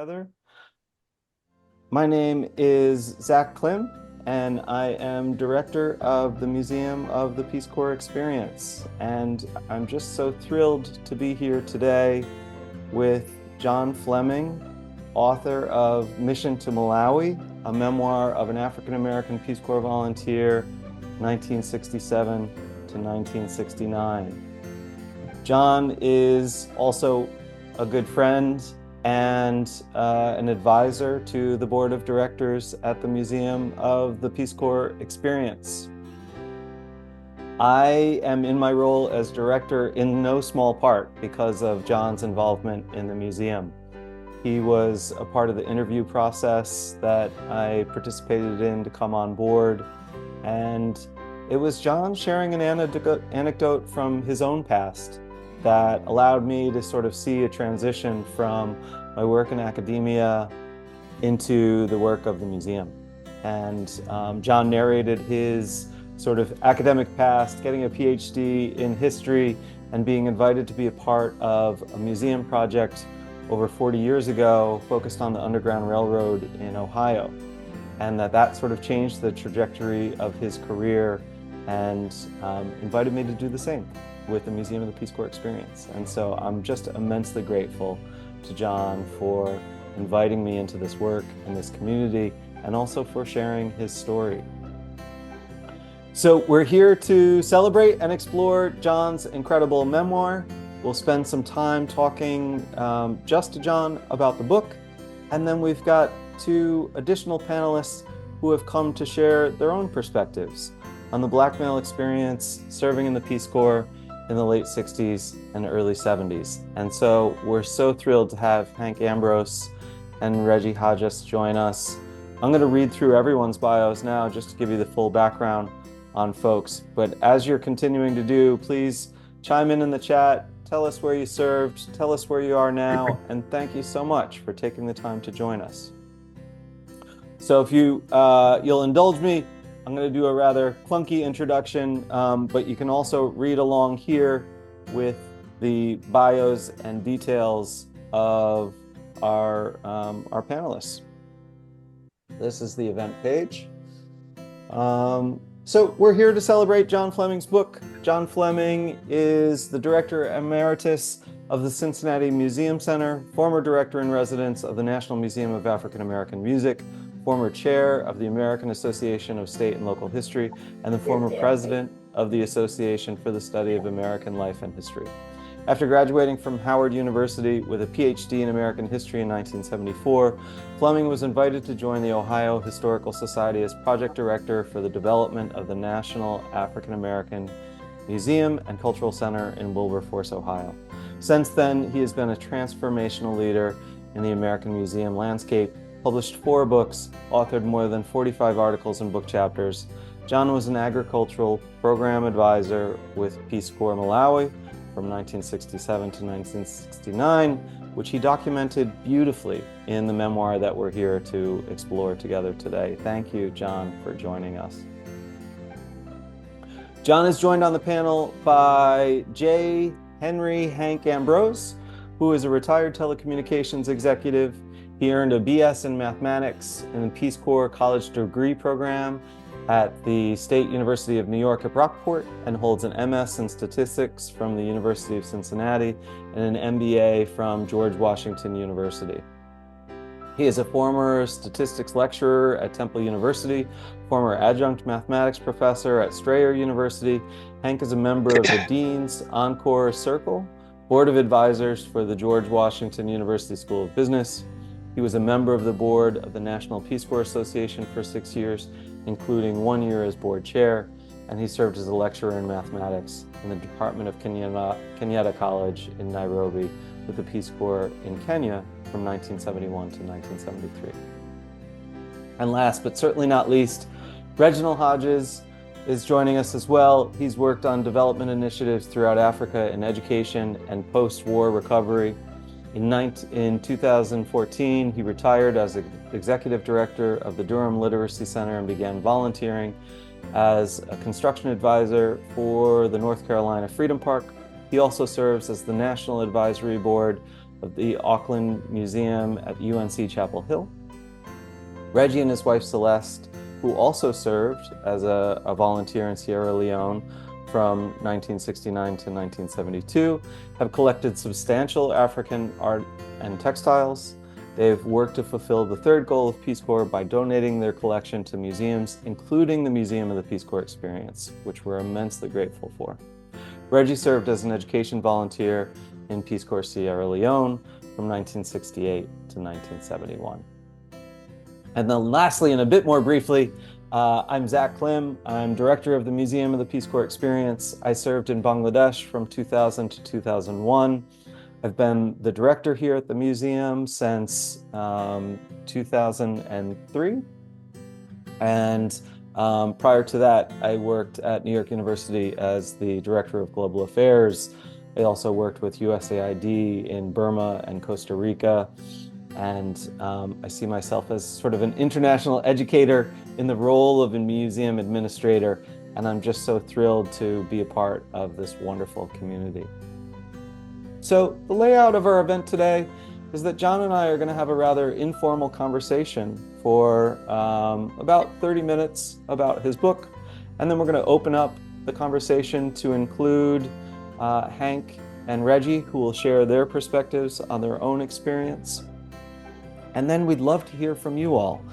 together. My name is Zack Klim, and I am director of the Museum of the Peace Corps Experience. And I'm just so thrilled to be here today with John Fleming, author of Mission to Malawi, a memoir of an African-American Peace Corps volunteer, 1967 to 1969. John is also a good friend and an advisor to the board of directors at the Museum of the Peace Corps Experience. I am in my role as director in no small part because of John's involvement in the museum. He was a part of the interview process that I participated in to come on board, and it was John sharing an anecdote from his own past that allowed me to sort of see a transition from my work in academia into the work of the museum. And John narrated his sort of academic past, getting a PhD in history and being invited to be a part of a museum project over 40 years ago focused on the Underground Railroad in Ohio. And that sort of changed the trajectory of his career and invited me to do the same with the Museum of the Peace Corps Experience. And so I'm just immensely grateful to John for inviting me into this work in this community and also for sharing his story. So we're here to celebrate and explore John's incredible memoir. We'll spend some time talking just to John about the book, and then we've got two additional panelists who have come to share their own perspectives on the Black male experience serving in the Peace Corps in the late 60s and early 70s. And so we're so thrilled to have Hank Ambrose and Reggie Hodges join us. I'm going to read through everyone's bios now just to give you the full background on folks. But as you're continuing to do, please chime in the chat, tell us where you served, tell us where you are now, and thank you so much for taking the time to join us. So if you'll indulge me, I'm going to do a rather clunky introduction, but you can also read along here with the bios and details of our panelists. This is the event page. So we're here to celebrate John Fleming's book. John Fleming is the Director Emeritus of the Cincinnati Museum Center, former Director in Residence of the National Museum of African American Music, former chair of the American Association of State and Local History, and the former president of the Association for the Study of American Life and History. After graduating from Howard University with a PhD in American History in 1974, Fleming was invited to join the Ohio Historical Society as project director for the development of the National African American Museum and Cultural Center in Wilberforce, Ohio. Since then, he has been a transformational leader in the American museum landscape, published 4 books, authored more than 45 articles and book chapters. John was an agricultural program advisor with Peace Corps Malawi from 1967 to 1969, which he documented beautifully in the memoir that we're here to explore together today. Thank you, John, for joining us. John is joined on the panel by J. Henry Hank Ambrose, who is a retired telecommunications executive. He earned a BS in mathematics in the Peace Corps College Degree Program at the State University of New York at Brockport and holds an MS in statistics from the University of Cincinnati and an MBA from George Washington University. He is a former statistics lecturer at Temple University, former adjunct mathematics professor at Strayer University. Hank is a member of the Dean's Encore Circle, Board of Advisors for the George Washington University School of Business. He was a member of the board of the National Peace Corps Association for 6 years, including 1 year as board chair, and he served as a lecturer in mathematics in the Department of Kenyatta College in Nairobi with the Peace Corps in Kenya from 1971 to 1973. And last but certainly not least, Reginald Hodges is joining us as well. He's worked on development initiatives throughout Africa in education and post-war recovery. In 2014, he retired as executive director of the Durham Literacy Center and began volunteering as a construction advisor for the North Carolina Freedom Park. He also serves as the National Advisory Board of the Auckland Museum at UNC Chapel Hill. Reggie and his wife Celeste, who also served as a volunteer in Sierra Leone from 1969 to 1972, have collected substantial African art and textiles. They've worked to fulfill the third goal of Peace Corps by donating their collection to museums, including the Museum of the Peace Corps Experience, which we're immensely grateful for. Reggie served as an education volunteer in Peace Corps Sierra Leone from 1968 to 1971. And then lastly, and a bit more briefly, I'm Zack Klim. I'm director of the Museum of the Peace Corps Experience. I served in Bangladesh from 2000 to 2001. I've been the director here at the museum since 2003. And prior to that, I worked at New York University as the director of global affairs. I also worked with USAID in Burma and Costa Rica. And I see myself as sort of an international educator in the role of a museum administrator. And I'm just so thrilled to be a part of this wonderful community. So the layout of our event today is that John and I are going to have a rather informal conversation for about 30 minutes about his book. And then we're going to open up the conversation to include Hank and Reggie, who will share their perspectives on their own experience. And then we'd love to hear from you all.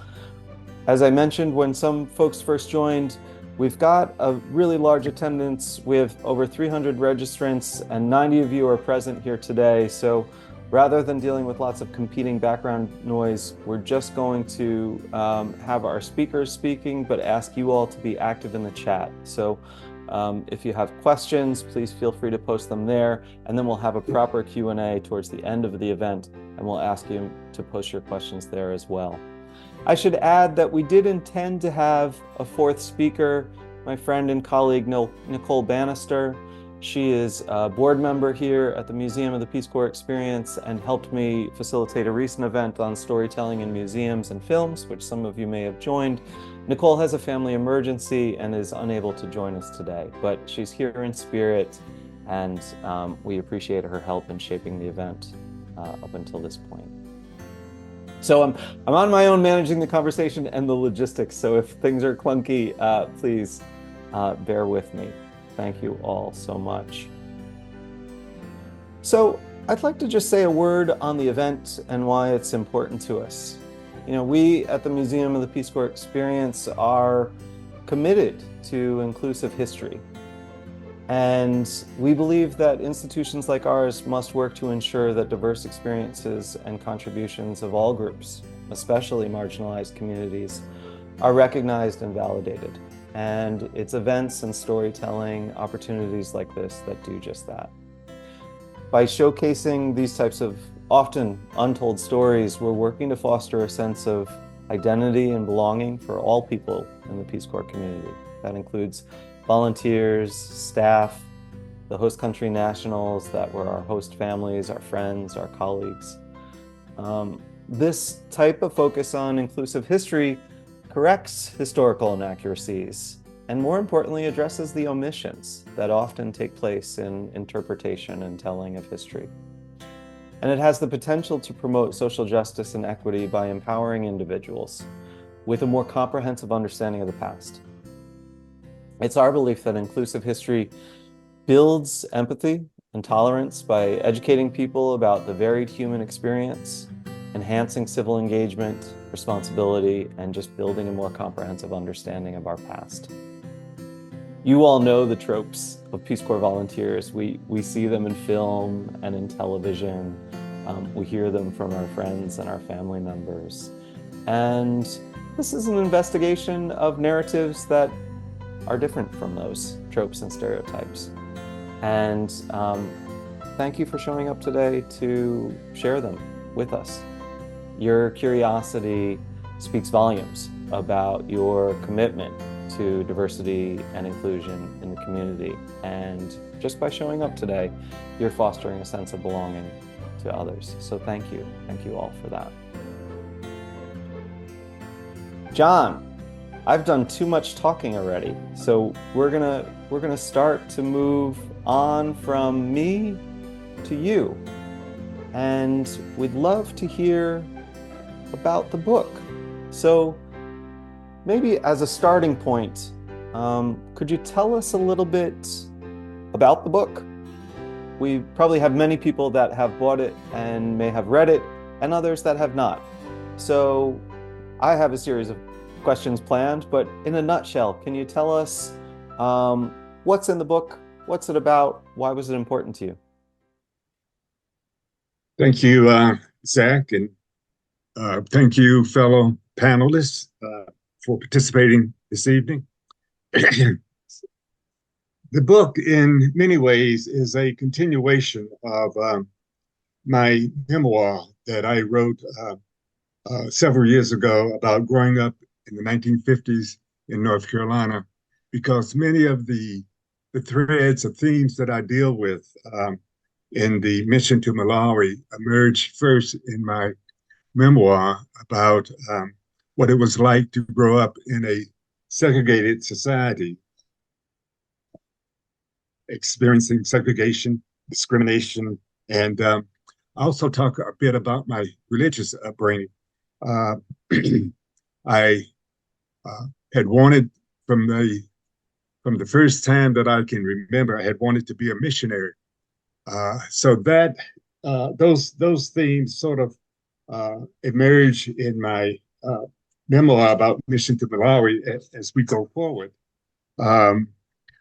As I mentioned, when some folks first joined, we've got a really large attendance. We have over 300 registrants and 90 of you are present here today. So rather than dealing with lots of competing background noise, we're just going to have our speakers speaking, but ask you all to be active in the chat. So if you have questions, please feel free to post them there, and then we'll have a proper Q&A towards the end of the event, and we'll ask you to post your questions there as well. I should add that we did intend to have a fourth speaker, my friend and colleague Nicole Bannister. She is a board member here at the Museum of the Peace Corps Experience and helped me facilitate a recent event on storytelling in museums and films, which some of you may have joined. Nicole has a family emergency and is unable to join us today, but she's here in spirit, and we appreciate her help in shaping the event up until this point. So I'm on my own managing the conversation and the logistics, so if things are clunky, please bear with me. Thank you all so much. So I'd like to just say a word on the event and why it's important to us. You know, we at the Museum of the Peace Corps Experience are committed to inclusive history. And we believe that institutions like ours must work to ensure that diverse experiences and contributions of all groups, especially marginalized communities, are recognized and validated. And it's events and storytelling opportunities like this that do just that. By showcasing these types of often untold stories, we're working to foster a sense of identity and belonging for all people in the Peace Corps community. That includes volunteers, staff, the host country nationals that were our host families, our friends, our colleagues. This type of focus on inclusive history corrects historical inaccuracies, and more importantly, addresses the omissions that often take place in interpretation and telling of history. And it has the potential to promote social justice and equity by empowering individuals with a more comprehensive understanding of the past. It's our belief that inclusive history builds empathy and tolerance by educating people about the varied human experience, enhancing civil engagement, responsibility, and just building a more comprehensive understanding of our past. You all know the tropes of Peace Corps volunteers. We see them in film and in television. We hear them from our friends and our family members. And this is an investigation of narratives that are different from those tropes and stereotypes. And thank you for showing up today to share them with us. Your curiosity speaks volumes about your commitment to diversity and inclusion in the community. And just by showing up today, you're fostering a sense of belonging to others. So thank you all for that. John, I've done too much talking already, so we're gonna start to move on from me to you. and we'd love to hear about the book. So maybe as a starting point, could you tell us a little bit about the book? We probably have many people that have bought it and may have read it, and others that have not. So I have a series of questions planned, but in a nutshell, can you tell us what's in the book? What's it about? Why was it important to you? Thank you, Zach, and thank you, fellow panelists, for participating this evening. The book, in many ways, is a continuation of my memoir that I wrote several years ago about growing up in the 1950s in North Carolina, because many of the threads of themes that I deal with in the mission to Malawi emerged first in my memoir about what it was like to grow up in a segregated society, experiencing segregation, discrimination, and I also talk a bit about my religious upbringing. Uh, I had wanted from the first time that I can remember, I had wanted to be a missionary. So that those themes sort of emerge in my memoir about Mission to Malawi as we go forward. Um,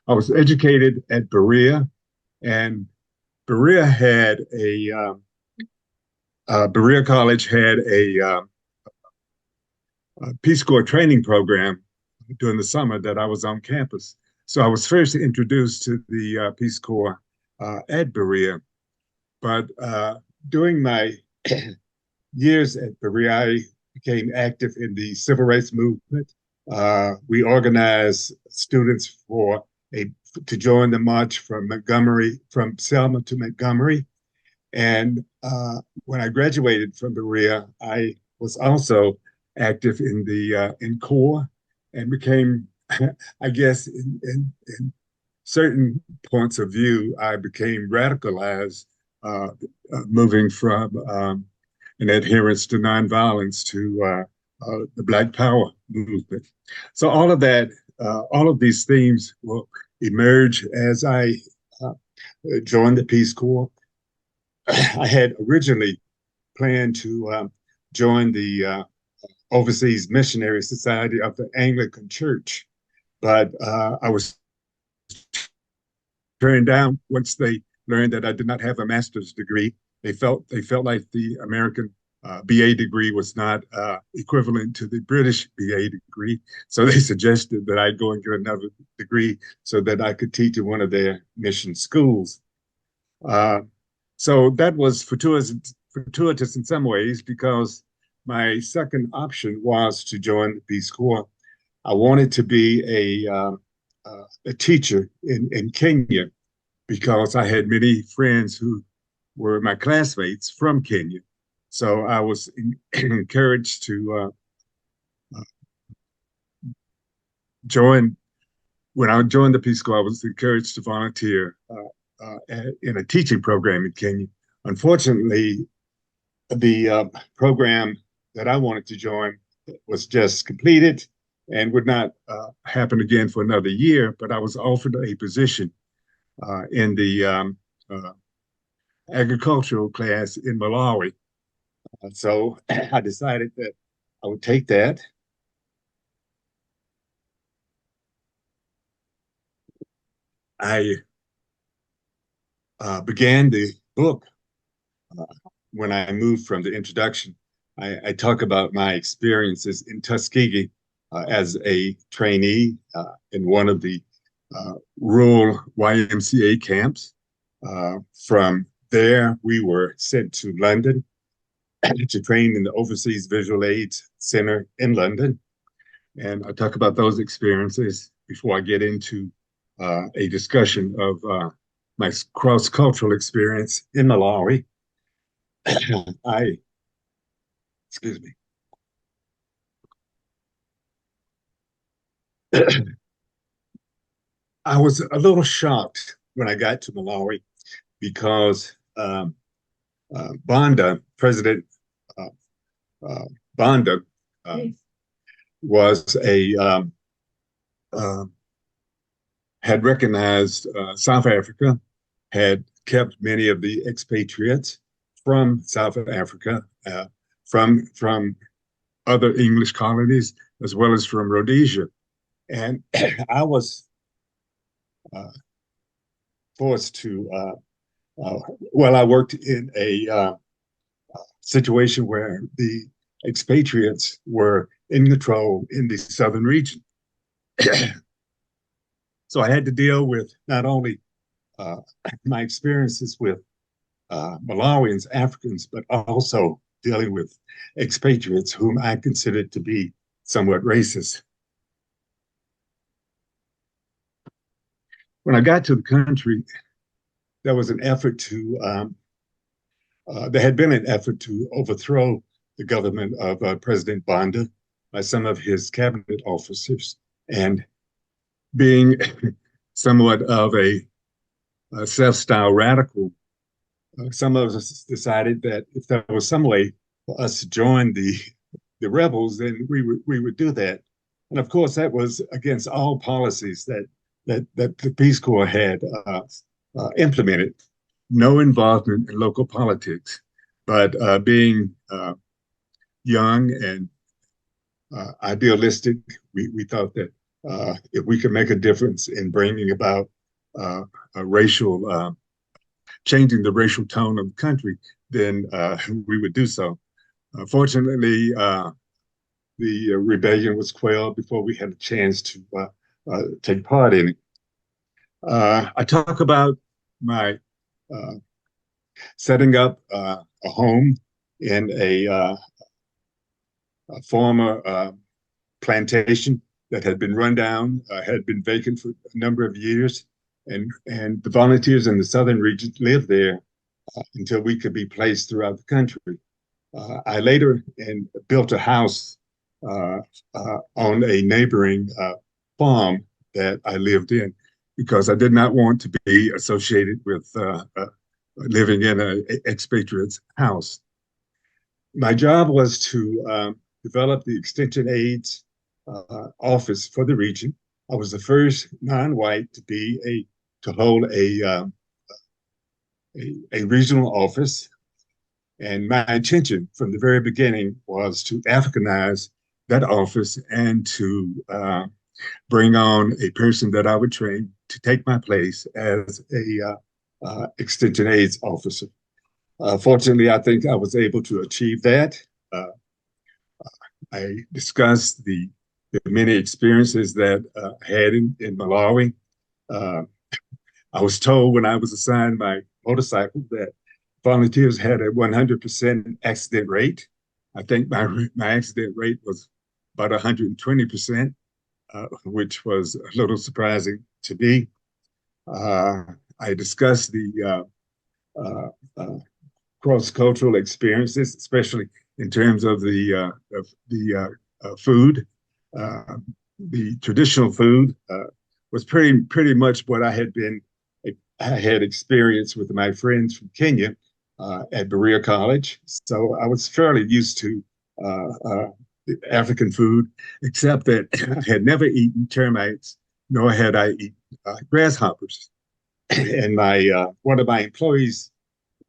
I was educated at Berea, and Berea had Berea College had a Peace Corps training program during the summer that I was on campus. So I was first introduced to the Peace Corps at Berea, but during my years at Berea, I became active in the civil rights movement. We organized students to join the march from Selma to Montgomery. And when I graduated from Berea, I was also active in Corps and became, I guess, in certain points of view, I became radicalized, moving from an adherence to nonviolence to the Black Power movement. So all of these themes will emerge as I joined the Peace Corps. I had originally planned to join the Overseas Missionary Society of the Anglican Church, but I was turned down once they learned that I did not have a master's degree. They felt like the American BA degree was not equivalent to the British BA degree, so they suggested that I go and get another degree so that I could teach in one of their mission schools. So that was fortuitous in some ways, because my second option was to join the Peace Corps. I wanted to be a teacher in Kenya, because I had many friends who were my classmates from Kenya. So I was encouraged to join. When I joined the Peace Corps, I was encouraged to volunteer in a teaching program in Kenya. Unfortunately, the program that I wanted to join was just completed and would not happen again for another year, but I was offered a position in the agricultural class in Malawi. So I decided that I would take that. I began the book when I moved from the introduction. I talk about my experiences in Tuskegee as a trainee in one of the rural YMCA camps. From there, we were sent to London to train in the Overseas Visual Aids Center in London. And I talk about those experiences before I get into a discussion of my cross-cultural experience in Malawi. Excuse me. I was a little shocked when I got to Malawi, because President uh, Banda, was uh, had recognized South Africa, had kept many of the expatriates from South Africa, from other English colonies, as well as from Rhodesia. And I was uh, forced to, I worked in a situation where the expatriates were in control in the southern region. So I had to deal with not only uh, my experiences with Malawians, Africans, but also dealing with expatriates whom I considered to be somewhat racist. When I got to the country, there was an effort there had been an effort to overthrow the government of President Banda by some of his cabinet officers. And being somewhat of a self-styled radical, some of us decided that if there was some way for us to join the rebels, then we would do that. And of course, that was against all policies that the Peace Corps had implemented. No involvement in local politics, but being young and idealistic, we thought that if we could make a difference in bringing about a racial, changing the racial tone of the country, then we would do so. Fortunately, the rebellion was quelled before we had a chance to take part in it. I talk about my setting up a home in a former plantation that had been run down, had been vacant for a number of years, and the volunteers in the southern region lived there until we could be placed throughout the country. I later built a house on a neighboring farm that I lived in because I did not want to be associated with living in an expatriate's house. My job was to develop the extension aids office for the region. I was the first non-white to hold a regional office, and my intention from the very beginning was to Africanize that office and to bring on a person that I would train to take my place as a extension aids officer. Fortunately, I think I was able to achieve that. I discussed the many experiences that I had in Malawi. I was told when I was assigned my motorcycle that volunteers had a 100% accident rate. I think my accident rate was about 120%, which was a little surprising to me. I discussed the cross-cultural experiences, especially in terms of the food. The traditional food was pretty much what I had experienced with my friends from Kenya at Berea College. So I was fairly used to African food, except that I had never eaten termites, nor had I eaten grasshoppers. And one of my employees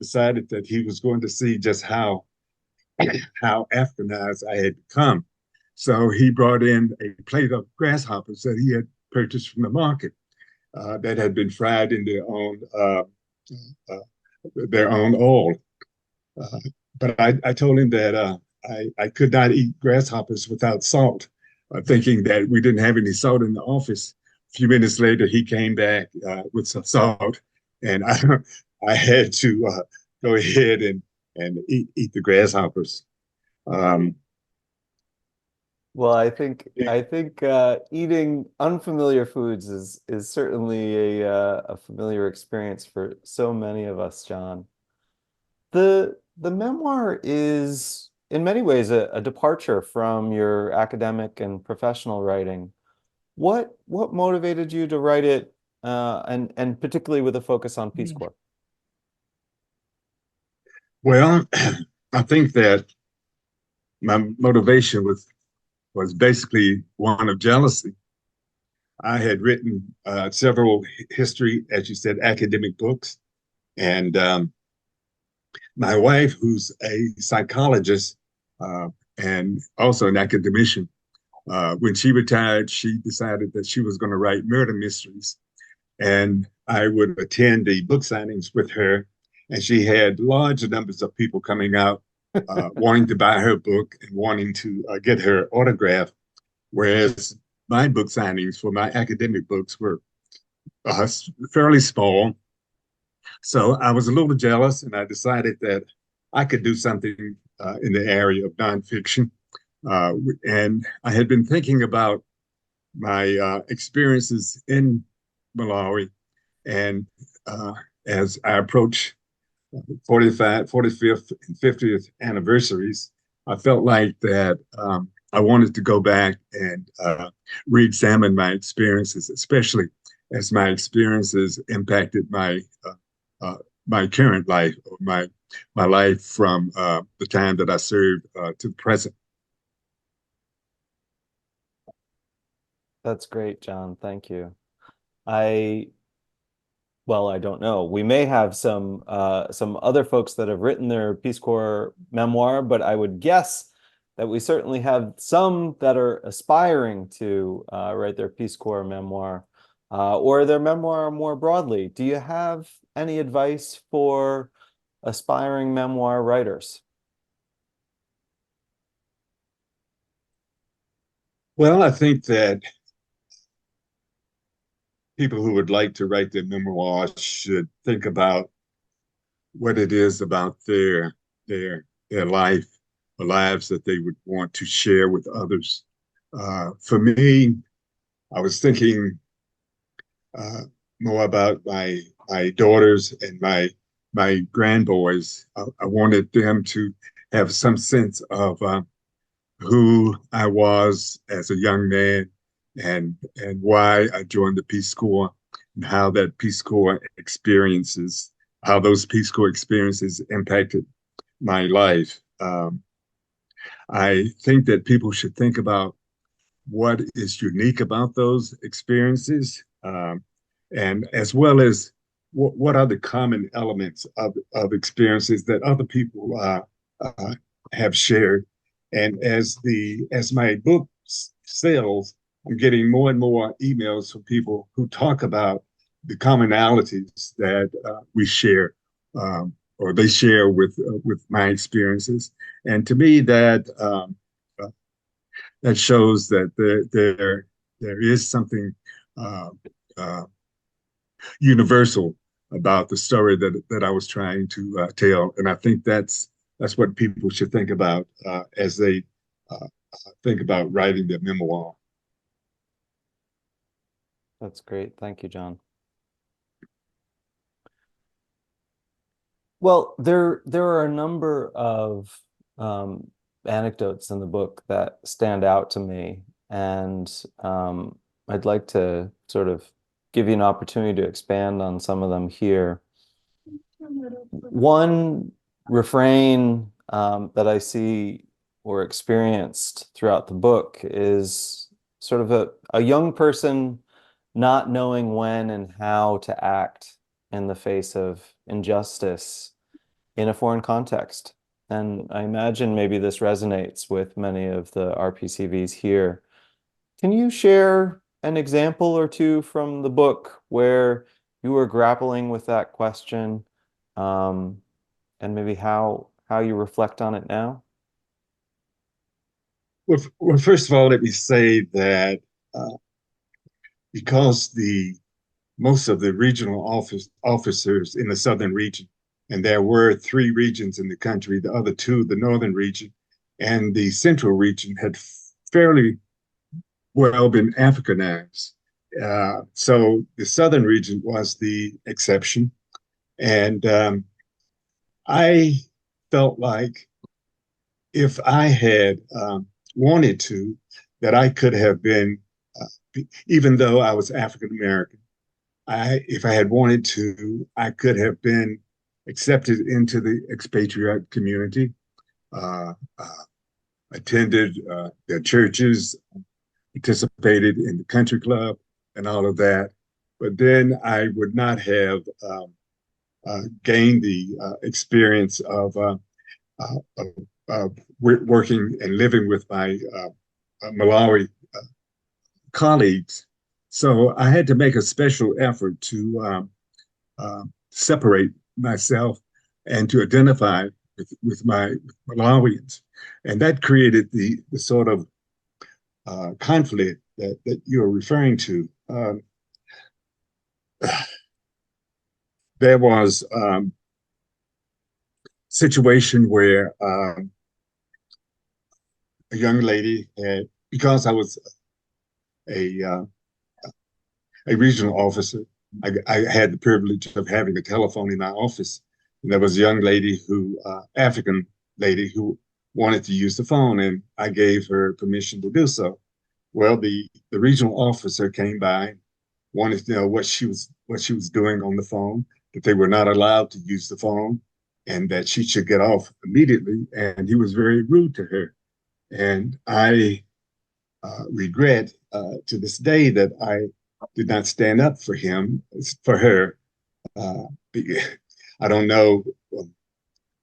decided that he was going to see just how Africanized I had become. So he brought in a plate of grasshoppers that he had purchased from the market that had been fried in their own oil. But I told him that I could not eat grasshoppers without salt, thinking that we didn't have any salt in the office. A few minutes later, he came back with some salt, and I had to go ahead and eat the grasshoppers. Well, I think eating unfamiliar foods is certainly a familiar experience for so many of us, John. The memoir is in many ways a departure from your academic and professional writing. What motivated you to write it, and particularly with a focus on Peace Corps? Well, I think that my motivation was basically one of jealousy. I had written several history, as you said, academic books, and my wife, who's a psychologist and also an academician, when she retired, she decided that she was going to write murder mysteries, and I would attend the book signings with her, and she had large numbers of people coming out wanting to buy her book and wanting to get her autograph, whereas my book signings for my academic books were fairly small. So I was a little jealous, and I decided that I could do something in the area of nonfiction. And I had been thinking about my experiences in Malawi. And as I approach 45th, and 50th anniversaries, I felt like that I wanted to go back and re-examine my experiences, especially as my experiences impacted uh, my current life, or my life from the time that I served to the present. That's great, John. Thank you. I well, I don't know. We may have some other folks that have written their Peace Corps memoir, but I would guess that we certainly have some that are aspiring to write their Peace Corps memoir or their memoir more broadly. Do you have any advice for aspiring memoir writers? Well, I think that people who would like to write their memoir should think about what it is about their life, the lives that they would want to share with others. For me, I was thinking uh, more about my daughters and my grandboys. I wanted them to have some sense of who I was as a young man, and why I joined the Peace Corps, and how that Peace Corps experiences, how those Peace Corps experiences impacted my life. I think that people should think about what is unique about those experiences, and as well as what are the common elements of experiences that other people uh, have shared. And as my book sells, I'm getting more and more emails from people who talk about the commonalities that we share, or they share with my experiences. And to me, that shows that there is something uh, uh, universal about the story that I was trying to tell, and I think that's what people should think about as they uh, think about writing their memoir. That's great. Thank you, John. Well, there are a number of anecdotes in the book that stand out to me, and I'd like to sort of give you an opportunity to expand on some of them here. One refrain that I see or experienced throughout the book is sort of a young person not knowing when and how to act in the face of injustice in a foreign context. And I imagine maybe this resonates with many of the RPCVs here. Can you share an example or two from the book where you were grappling with that question, um, and maybe how you reflect on it now? Well, first of all, let me say that uh, because the most of the regional officers in the southern region, and there were three regions in the country, the other two, the northern region and the central region, had fairly well been Africanized. So the southern region was the exception. And I felt like if I had wanted to, that I could have been, even though I was African American, if I had wanted to, I could have been accepted into the expatriate community, uh, attended their churches, participated in the country club and all of that. But then I would not have gained the experience of working and living with my Malawi colleagues. So I had to make a special effort to separate myself and to identify with my Malawians. And that created the sort of conflict that you're referring to. There was a situation where a young lady had, because I was a regional officer, I had the privilege of having a telephone in my office. And there was a young lady African lady who wanted to use the phone, and I gave her permission to do so. Well, the regional officer came by, wanted to know what she was doing on the phone, that they were not allowed to use the phone, and that she should get off immediately. And he was very rude to her. And I regret to this day that I did not stand up for her. I don't know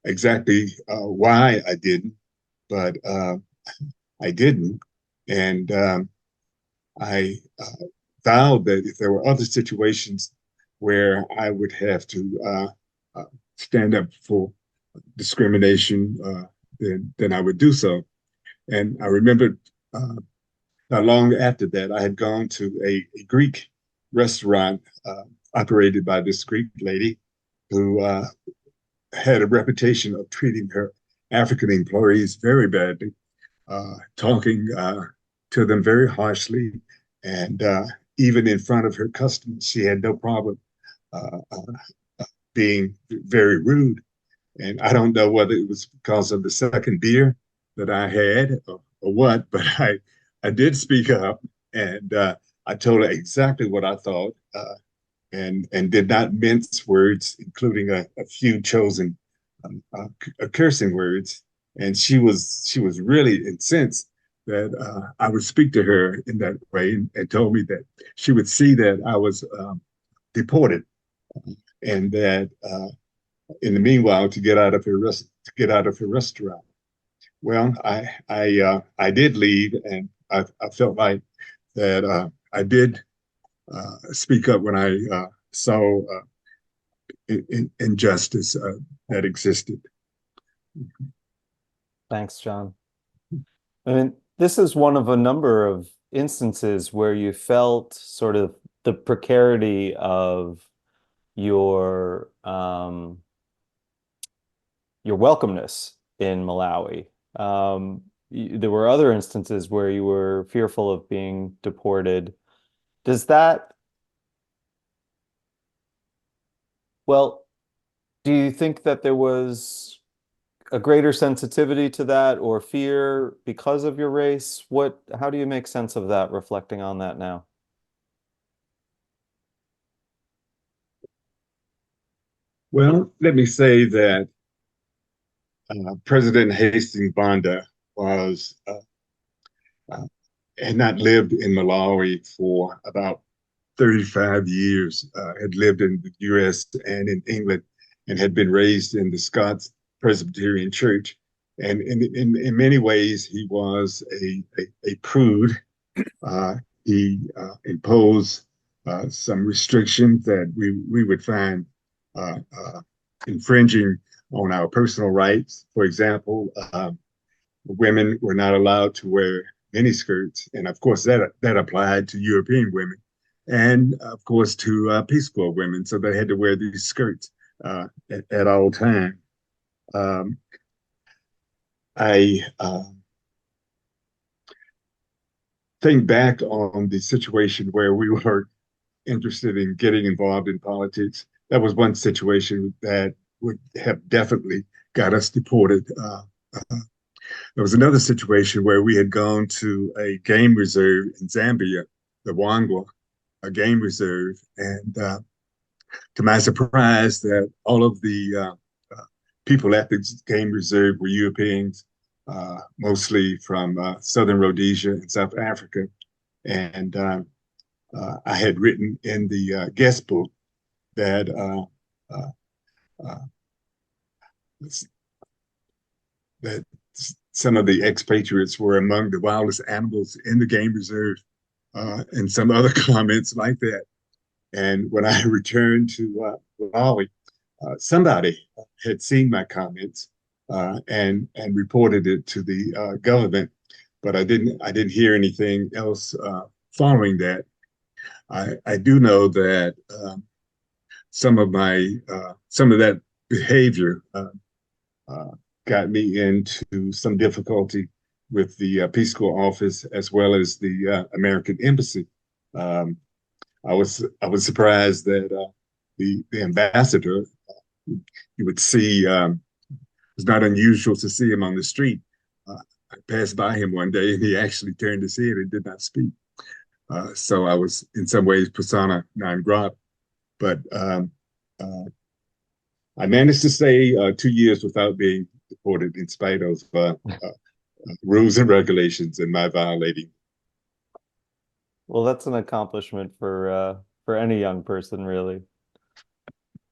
exactly why I didn't, but I didn't. And I vowed that if there were other situations where I would have to stand up for discrimination, then I would do so. And I remembered not long after that, I had gone to a Greek restaurant operated by this Greek lady who had a reputation of treating her African employees very badly, talking to them very harshly, and even in front of her customers, she had no problem being very rude. And I don't know whether it was because of the second beer that I had or what, but I did speak up, and I told her exactly what I thought, and did not mince words, including a few chosen cursing words. And she was really incensed that I would speak to her in that way, and told me that she would see that I was deported, and that in the meanwhile to get out of her restaurant. Well, I did leave, and I felt like that I did speak up when I saw injustice that existed. Thanks, John. I mean, this is one of a number of instances where you felt sort of the precarity of your welcomeness in Malawi. There were other instances where you were fearful of being deported. Do you think that there was a greater sensitivity to that or fear because of your race? How do you make sense of that, reflecting on that now? Well, let me say that President Hastings Banda had not lived in Malawi for about 35 years, had lived in the US and in England, and had been raised in the Scots Presbyterian Church. And in many ways, he was a prude. He imposed some restrictions that we would find infringing on our personal rights. For example, women were not allowed to wear miniskirts, and of course that applied to European women, and of course to Peace Corps women. So they had to wear these skirts at all times. I think back on the situation where we were interested in getting involved in politics. That was one situation that would have definitely got us deported. There was another situation where we had gone to a game reserve in Zambia, the Wangwa, a game reserve, and to my surprise, that all of the people at the game reserve were Europeans, mostly from Southern Rhodesia and South Africa. And I had written in the guest book that uh, uh, that some of the expatriates were among the wildest animals in the game reserve, and some other comments like that. And when I returned to Malawi, somebody had seen my comments and reported it to the government, but I didn't hear anything else following that. I do know that some of that behavior uh, got me into some difficulty with the Peace Corps office as well as the American embassy. Um, I was surprised that the ambassador, you would see, it's not unusual to see him on the street. I passed by him one day and he actually turned his head and did not speak. So I was in some ways persona non grata, but I managed to stay 2 years without being deported in spite of rules and regulations and my violating. Well, that's an accomplishment for any young person, really.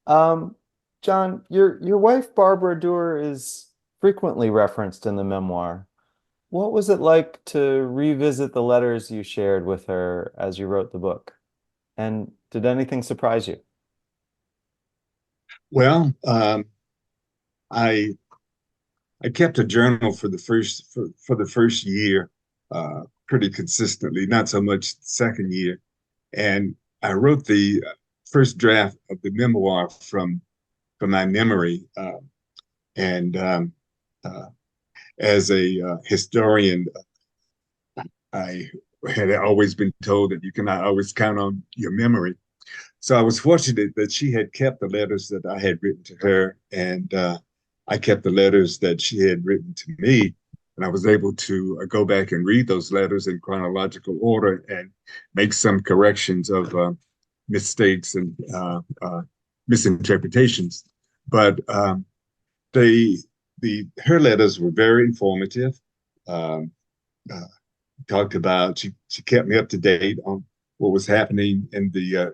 Um, John, your wife Barbara Doer is frequently referenced in the memoir. What was it like to revisit the letters you shared with her as you wrote the book? And did anything surprise you? Well, I I kept a journal for the first year, pretty consistently, not so much the second year, and I wrote the first draft of the memoir from my memory, and uh, as a historian, I had always been told that you cannot always count on your memory. So I was fortunate that she had kept the letters that I had written to her, and I kept the letters that she had written to me. And I was able to go back and read those letters in chronological order and make some corrections of mistakes and misinterpretations. But they, her letters were very informative. Um, uh, Talked about, she kept me up to date on what was happening in the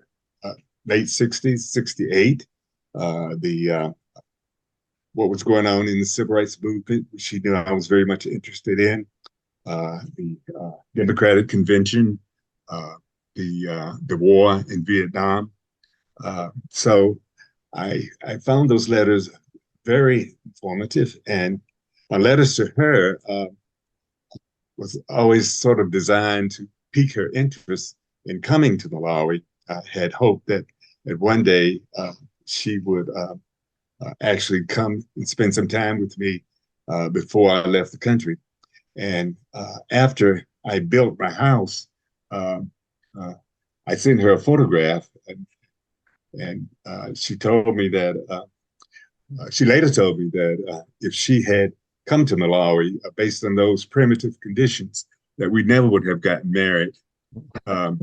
late 60s, 68, the what was going on in the civil rights movement, which she knew I was very much interested in, the Democratic Convention, the war in Vietnam. So I found those letters very informative, and my letters to her was always sort of designed to pique her interest in coming to Malawi. I had hoped that one day she would actually come and spend some time with me before I left the country. And after I built my house, uh, uh, I sent her a photograph, and she told me that she later told me that if she had come to Malawi based on those primitive conditions, that we never would have gotten married. Um,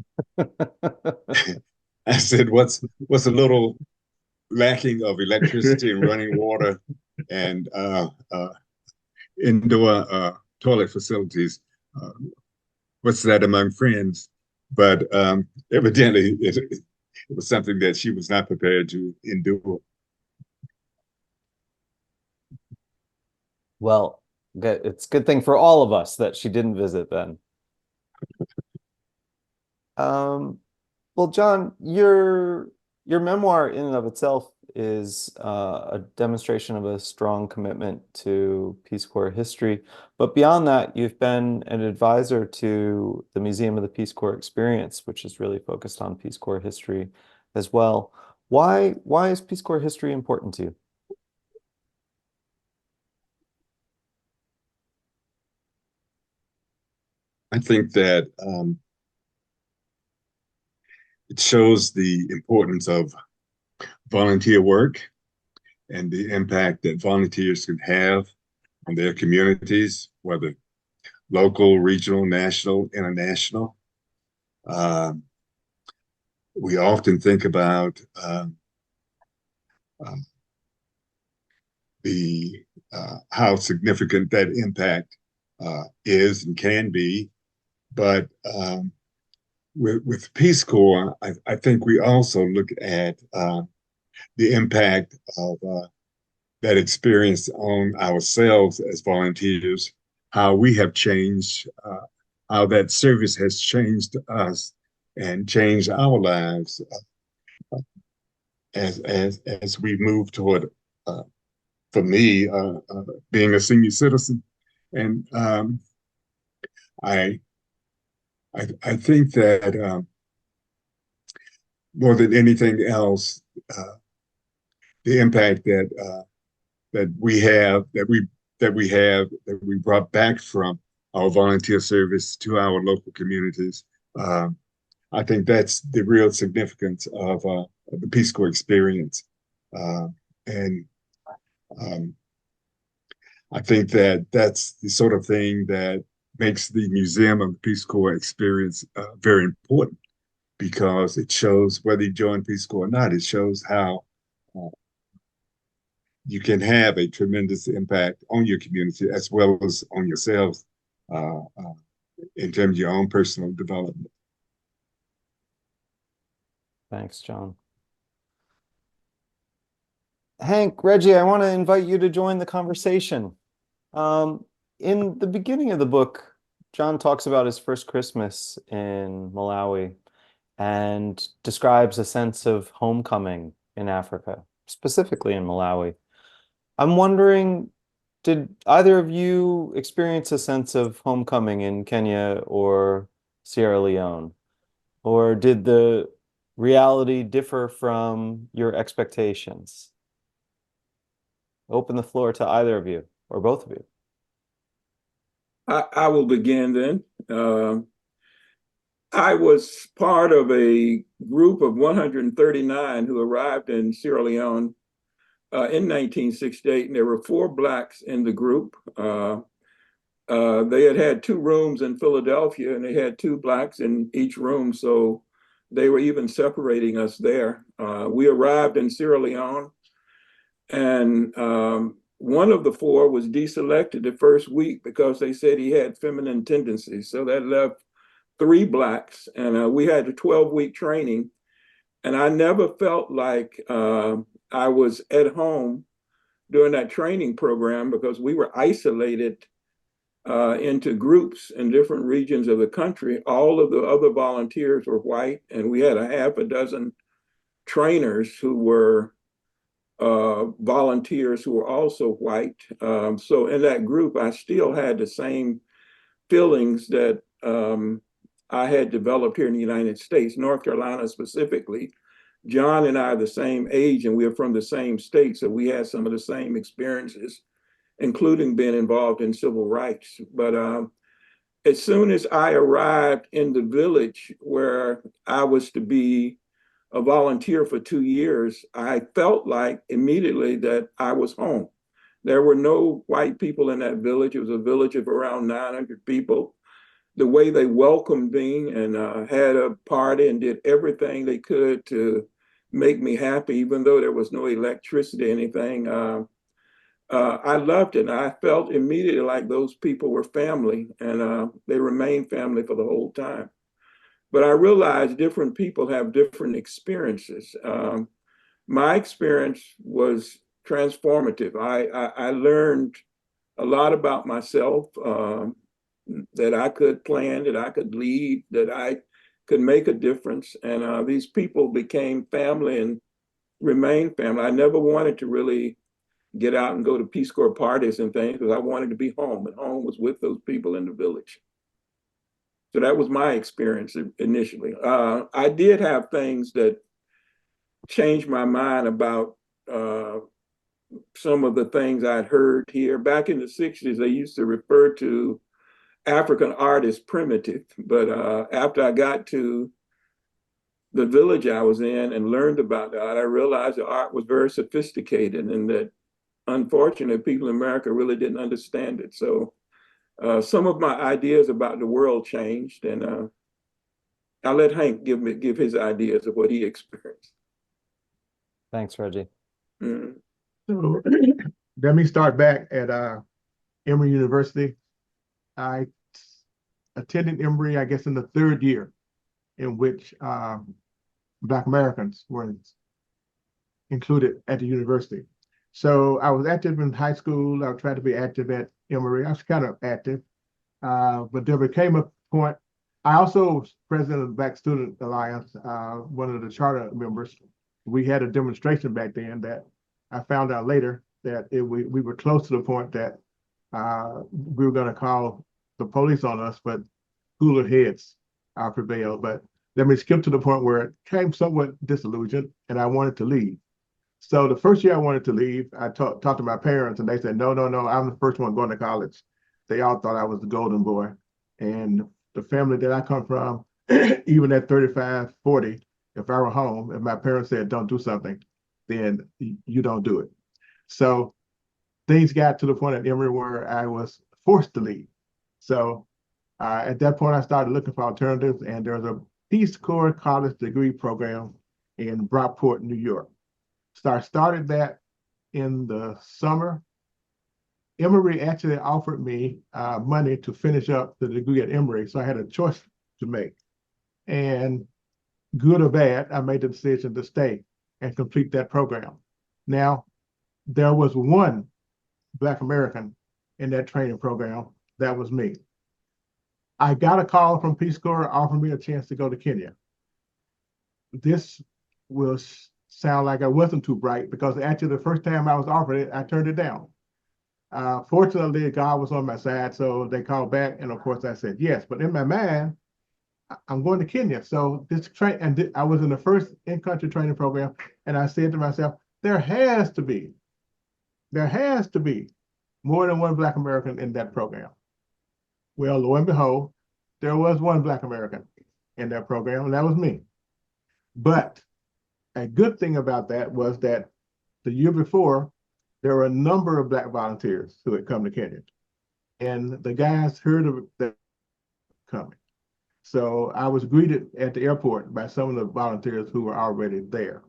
I said, what's a little lacking of electricity and running water and indoor toilet facilities? Uh, what's that among friends? But evidently, it was something that she was not prepared to endure. Well, it's a good thing for all of us that she didn't visit then. Um, well, John, your memoir in and of itself is a demonstration of a strong commitment to Peace Corps history. But beyond that, you've been an advisor to the Museum of the Peace Corps Experience, which is really focused on Peace Corps history as well. Why is Peace Corps history important to you? I think that it shows the importance of volunteer work and the impact that volunteers can have on their communities, whether local, regional, national, international. Um, we often think about uh, the how significant that impact is and can be. But with Peace Corps, I think we also look at the impact of that experience on ourselves as volunteers, how we have changed, how that service has changed us and changed our lives as we move toward, for me, being a senior citizen. And I, I think that more than anything else, the impact that we brought back from our volunteer service to our local communities. I think that's the real significance of the Peace Corps experience, and I think that that's the sort of thing that makes the Museum of the Peace Corps experience very important, because it shows, whether you join Peace Corps or not, it shows how you can have a tremendous impact on your community as well as on yourselves in terms of your own personal development. Thanks, John. Hank, Reggie, I want to invite you to join the conversation. In the beginning of the book, John talks about his first Christmas in Malawi and describes a sense of homecoming in Africa, specifically in Malawi. I'm wondering, did either of you experience a sense of homecoming in Kenya or Sierra Leone? Or did the reality differ from your expectations? Open the floor to either of you or both of you. I will begin then. I was part of a group of 139 who arrived in Sierra Leone in 1968, and there were 4 Blacks in the group. They had 2 rooms in Philadelphia, and they had 2 Blacks in each room, so they were even separating us there. We arrived in Sierra Leone, and one of the 4 was deselected the first week because they said he had feminine tendencies. So that left 3 Blacks, and we had a 12-week training. And I never felt like I was at home during that training program, because we were isolated into groups in different regions of the country. All of the other volunteers were white, and we had a half a dozen trainers who were volunteers who were also white. So in that group, I still had the same feelings that I had developed here in the United States, North Carolina specifically. John and I are the same age, and we are from the same state, so we had some of the same experiences, including being involved in civil rights. But as soon as I arrived in the village where I was to be a volunteer for 2 years, I felt like immediately that I was home. There were no white people in that village. It was a village of around 900 people. The way they welcomed me and had a party and did everything they could to make me happy, even though there was no electricity or anything. I loved it. And I felt immediately like those people were family, and they remained family for the whole time. But I realized different people have different experiences. My experience was transformative. I learned a lot about myself, that I could plan, that I could lead, that I could make a difference. And these people became family and remained family. I never wanted to really get out and go to Peace Corps parties and things, because I wanted to be home, and home was with those people in the village. So that was my experience initially. I did have things that changed my mind about some of the things I'd heard here. Back in the 60s, they used to refer to African art as primitive. But after I got to the village I was in and learned about the art, I realized the art was very sophisticated, and that unfortunately people in America really didn't understand it. So some of my ideas about the world changed, and I'll let Hank give his ideas of what he experienced. Thanks, Reggie. Mm. So let me start back at Emory University. I attended Emory, I guess, in the third year, in which Black Americans were included at the university. So I was active in high school. I tried to be active at Emory. I was kind of active, but there became a point. I also was president of the Black Student Alliance, one of the charter members. We had a demonstration back then that I found out later that we were close to the point that we were going to call the police on us, but cooler heads prevailed. But let me skip to the point where it came somewhat disillusioned and I wanted to leave. So the first year I wanted to leave, I talked to my parents and they said, no, no, no, I'm the first one going to college. They all thought I was the golden boy. And the family that I come from, even at 35, 40, if I were home, if my parents said, don't do something, then you don't do it. So things got to the point at Emory where I was forced to leave. So at that point, I started looking for alternatives, and there was a Peace Corps college degree program in Brockport, New York. So I started that in the summer. Emory actually offered me money to finish up the degree at Emory, so I had a choice to make. And good or bad, I made the decision to stay and complete that program. Now, there was one Black American in that training program. That was me. I got a call from Peace Corps offering me a chance to go to Kenya. This will sound like I wasn't too bright because actually the first time I was offered it, I turned it down. Fortunately, God was on my side, so they called back, and of course I said yes. But in my mind, I'm going to Kenya. So this train, and I was in the first in-country training program, and I said to myself, there has to be more than one Black American in that program. Well, lo and behold, there was one Black American in that program, and that was me. But a good thing about that was that the year before, there were a number of Black volunteers who had come to Kenya. And the guys heard of them coming. So I was greeted at the airport by some of the volunteers who were already there.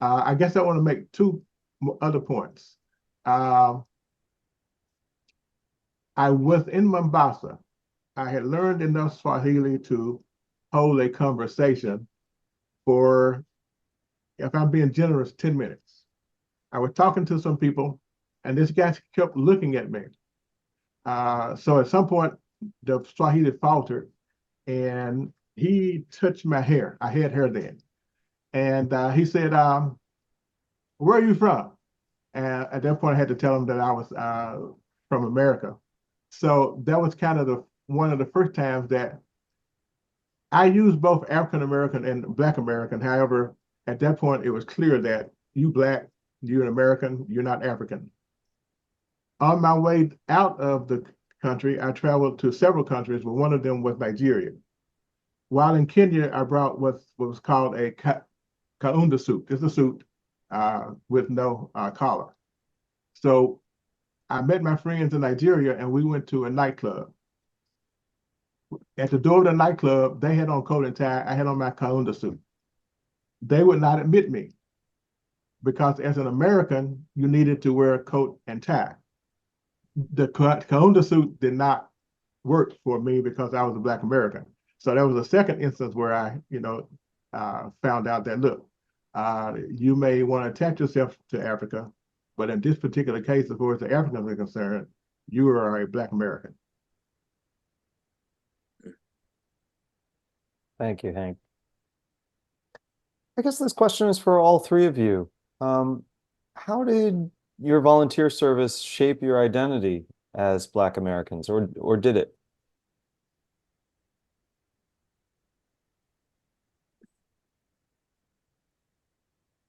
I guess I want to make two other points. I was in Mombasa. I had learned enough Swahili to hold a conversation for, if I'm being generous, 10 minutes. I was talking to some people, and this guy kept looking at me. So at some point, the Swahili faltered, and he touched my hair. I had hair then. And he said, where are you from? And at that point, I had to tell him that I was from America. So that was kind of one of the first times that I used both African American and Black American. However, at that point, it was clear that you Black, you're an American, you're not African. On my way out of the country, I traveled to several countries, but one of them was Nigeria. While in Kenya, I brought what was called a kaunda suit. It's a suit with no collar. So I met my friends in Nigeria, and we went to a nightclub. At the door of the nightclub, they had on coat and tie. I had on my kaunda suit. They would not admit me because as an American, you needed to wear a coat and tie. The kaunda suit did not work for me because I was a Black American. So there was a second instance where I, found out that, look, you may want to attach yourself to Africa, but in this particular case, as far as the Africans are concerned, you are a Black American. Thank you, Hank. I guess this question is for all three of you. How did your volunteer service shape your identity as Black Americans, or did it?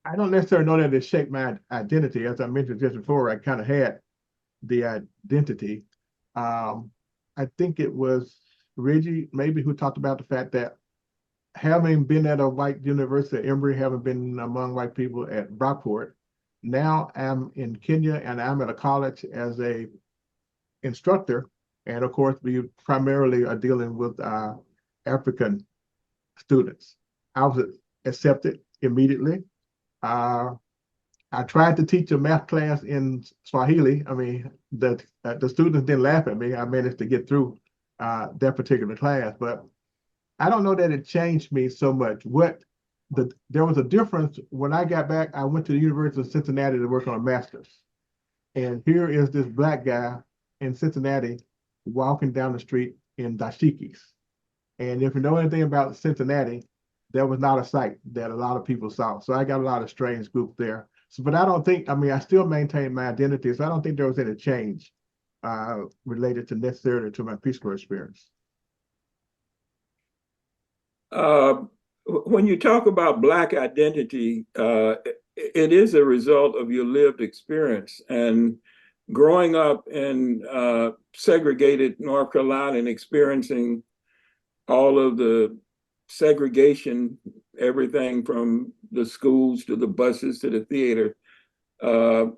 I don't necessarily know that it shaped my identity. As I mentioned just before, I kind of had the identity. I think it was Reggie maybe who talked about the fact that having been at a white university at Emory, having been among white people at Brockport, now I'm in Kenya and I'm at a college as a instructor. And of course, we primarily are dealing with African students. I was accepted immediately. I tried to teach a math class in Swahili. I mean, the students didn't laugh at me. I managed to get through that particular class, but I don't know that it changed me so much. There was a difference when I got back. I went to the University of Cincinnati to work on a master's, and here is this Black guy in Cincinnati walking down the street in dashikis. And if you know anything about Cincinnati, that was not a sight that a lot of people saw. So I got a lot of strange groups there. So, but I don't think, I mean, I still maintain my identity. So I don't think there was any change related to necessarily to my Peace Corps experience. When you talk about Black identity, it is a result of your lived experience. And growing up in segregated North Carolina and experiencing all of the segregation, everything from the schools to the buses to the theater,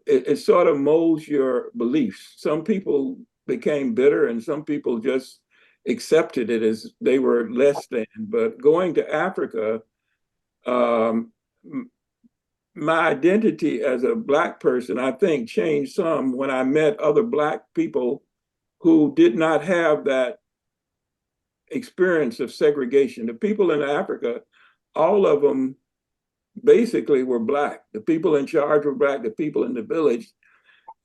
it sort of molds your beliefs. Some people became bitter and some people just accepted it as they were less than. But going to Africa, my identity as a Black person, I think, changed some when I met other Black people who did not have that experience of segregation. The people in Africa, all of them basically were Black. The people in charge were Black, the people in the village,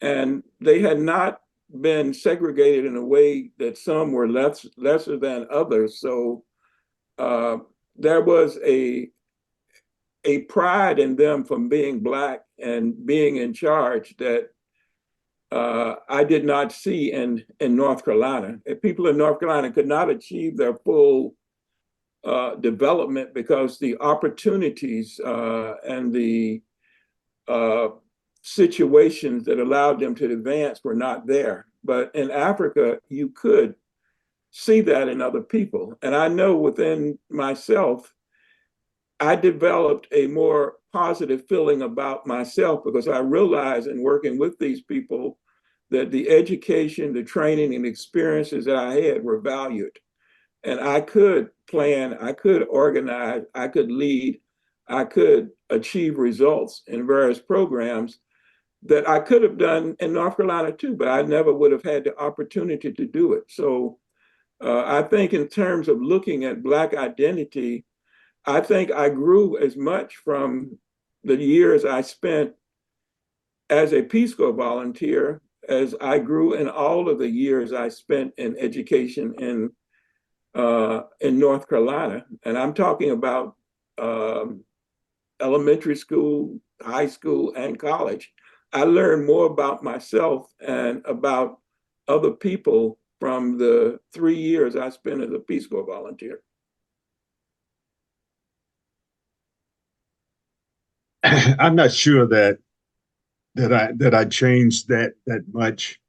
and they had not been segregated in a way that some were lesser than others. So there was a pride in them from being Black and being in charge that I did not see in North Carolina. People in North Carolina could not achieve their full development because the opportunities and the situations that allowed them to advance were not there. But in Africa, you could see that in other people. And I know within myself, I developed a more positive feeling about myself because I realized in working with these people that the education, the training, and experiences that I had were valued. And I could plan, I could organize, I could lead, I could achieve results in various programs that I could have done in North Carolina too, but I never would have had the opportunity to do it. So I think in terms of looking at Black identity, I think I grew as much from the years I spent as a Peace Corps volunteer as I grew in all of the years I spent in education in North Carolina. And I'm talking about elementary school, high school, and college. I learned more about myself and about other people from the 3 years I spent as a Peace Corps volunteer. I'm not sure that I changed that much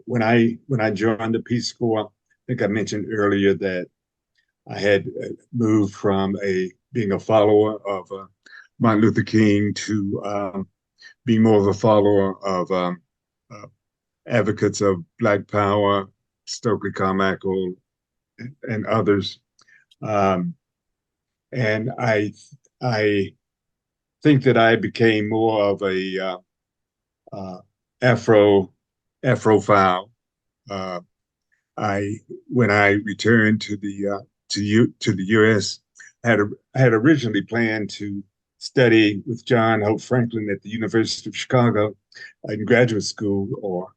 when I joined the Peace Corps. I think I mentioned earlier that I had moved from being a follower of Martin Luther King to being more of a follower of advocates of Black Power, Stokely Carmichael, and others. And I think that I became more of a Afrophile. When I returned to the U.S., I had originally planned to study with John Hope Franklin at the University of Chicago in graduate school, or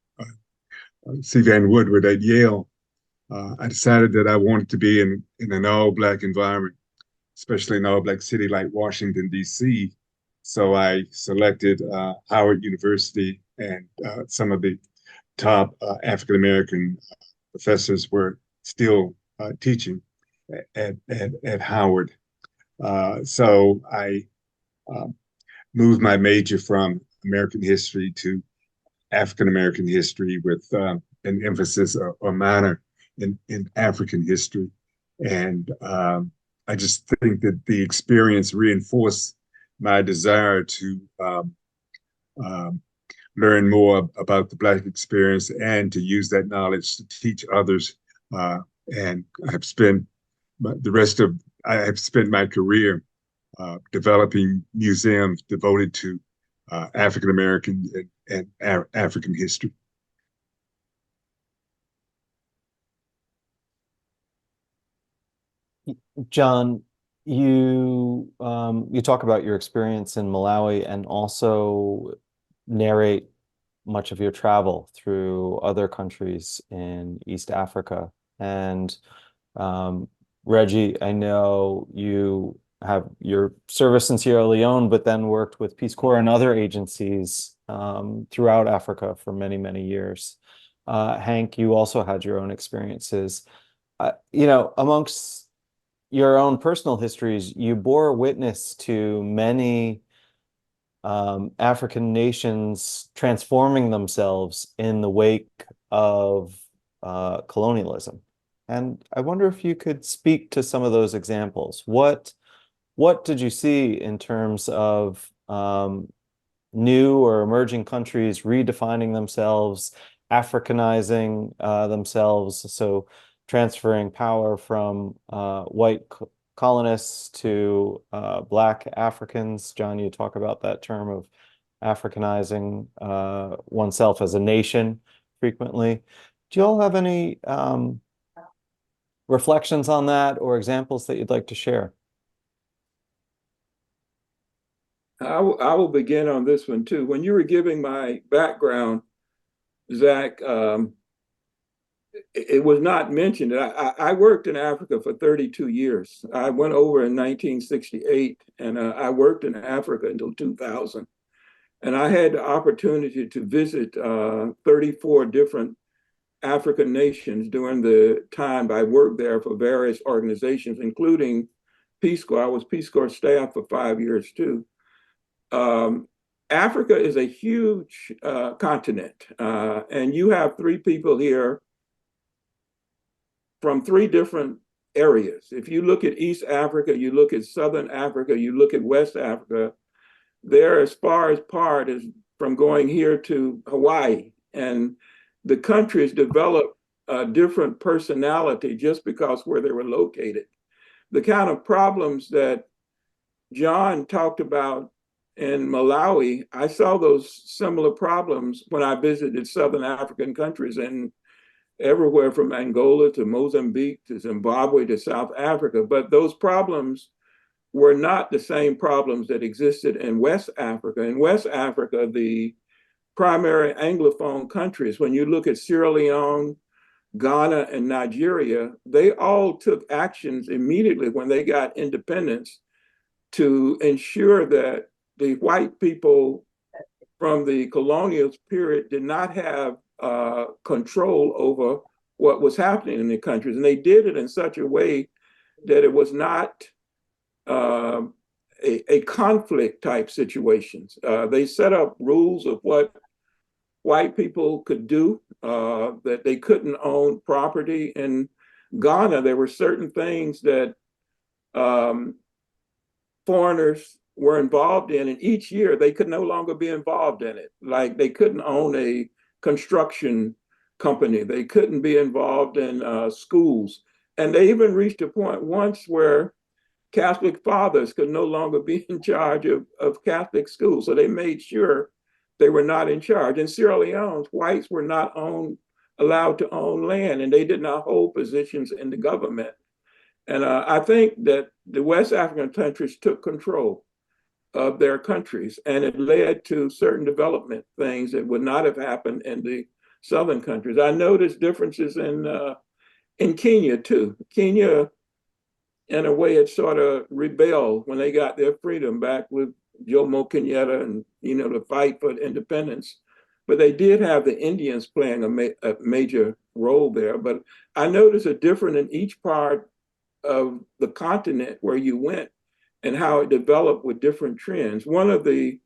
C. Van Woodward at Yale. I decided that I wanted to be in an all-Black environment, especially an all-Black city like Washington, D.C. So I selected Howard University, and some of the top African-American professors were still teaching at Howard. So I moved my major from American history to African-American history with an emphasis or minor in African history. And I just think that the experience reinforced my desire to learn more about the Black experience and to use that knowledge to teach others. And I've spent my career developing museums devoted to African American and African history. John, you talk about your experience in Malawi and also narrate much of your travel through other countries in East Africa. And Reggie, I know you have your service in Sierra Leone, but then worked with Peace Corps and other agencies throughout Africa for many, many years. Hank, you also had your own experiences. Amongst your own personal histories, you bore witness to many African nations transforming themselves in the wake of colonialism. And I wonder if you could speak to some of those examples. What did you see in terms of new or emerging countries redefining themselves, Africanizing themselves, so transferring power from white colonists to Black Africans? John, you talk about that term of Africanizing oneself as a nation frequently. Do you all have any reflections on that or examples that you'd like to share? I will begin on this one too. When you were giving my background, Zach, it was not mentioned. I worked in Africa for 32 years. I went over in 1968, and I worked in Africa until 2000. And I had the opportunity to visit 34 different African nations during the time I worked there for various organizations, including Peace Corps. I was Peace Corps staff for 5 years too. Africa is a huge continent, and you have three people here from three different areas. If you look at East Africa, you look at Southern Africa, you look at West Africa, they're as far apart as from going here to Hawaii. And the countries developed a different personality just because where they were located. The kind of problems that John talked about in Malawi, I saw those similar problems when I visited Southern African countries and everywhere from Angola to Mozambique to Zimbabwe to South Africa. But those problems were not the same problems that existed in West Africa. In West Africa, the primary Anglophone countries, when you look at Sierra Leone, Ghana, and Nigeria, they all took actions immediately when they got independence to ensure that the white people from the colonial period did not have control over what was happening in the countries. And they did it in such a way that it was not a conflict type situations. They set up rules of what white people could do, that they couldn't own property. In Ghana, there were certain things that foreigners were involved in, and each year they could no longer be involved in it. Like they couldn't own a construction company. They couldn't be involved in schools. And they even reached a point once where Catholic fathers could no longer be in charge of Catholic schools. So they made sure they were not in charge. In Sierra Leone, whites were not allowed to own land, and they did not hold positions in the government. And I think that the West African countries took control of their countries, and it led to certain development things that would not have happened in the Southern countries. I noticed differences in Kenya too. Kenya, in a way, it sort of rebelled when they got their freedom back with Jomo Kenyatta and, the fight for independence. But they did have the Indians playing a major role there. But I noticed a difference in each part of the continent where you went and how it developed with different trends. One of the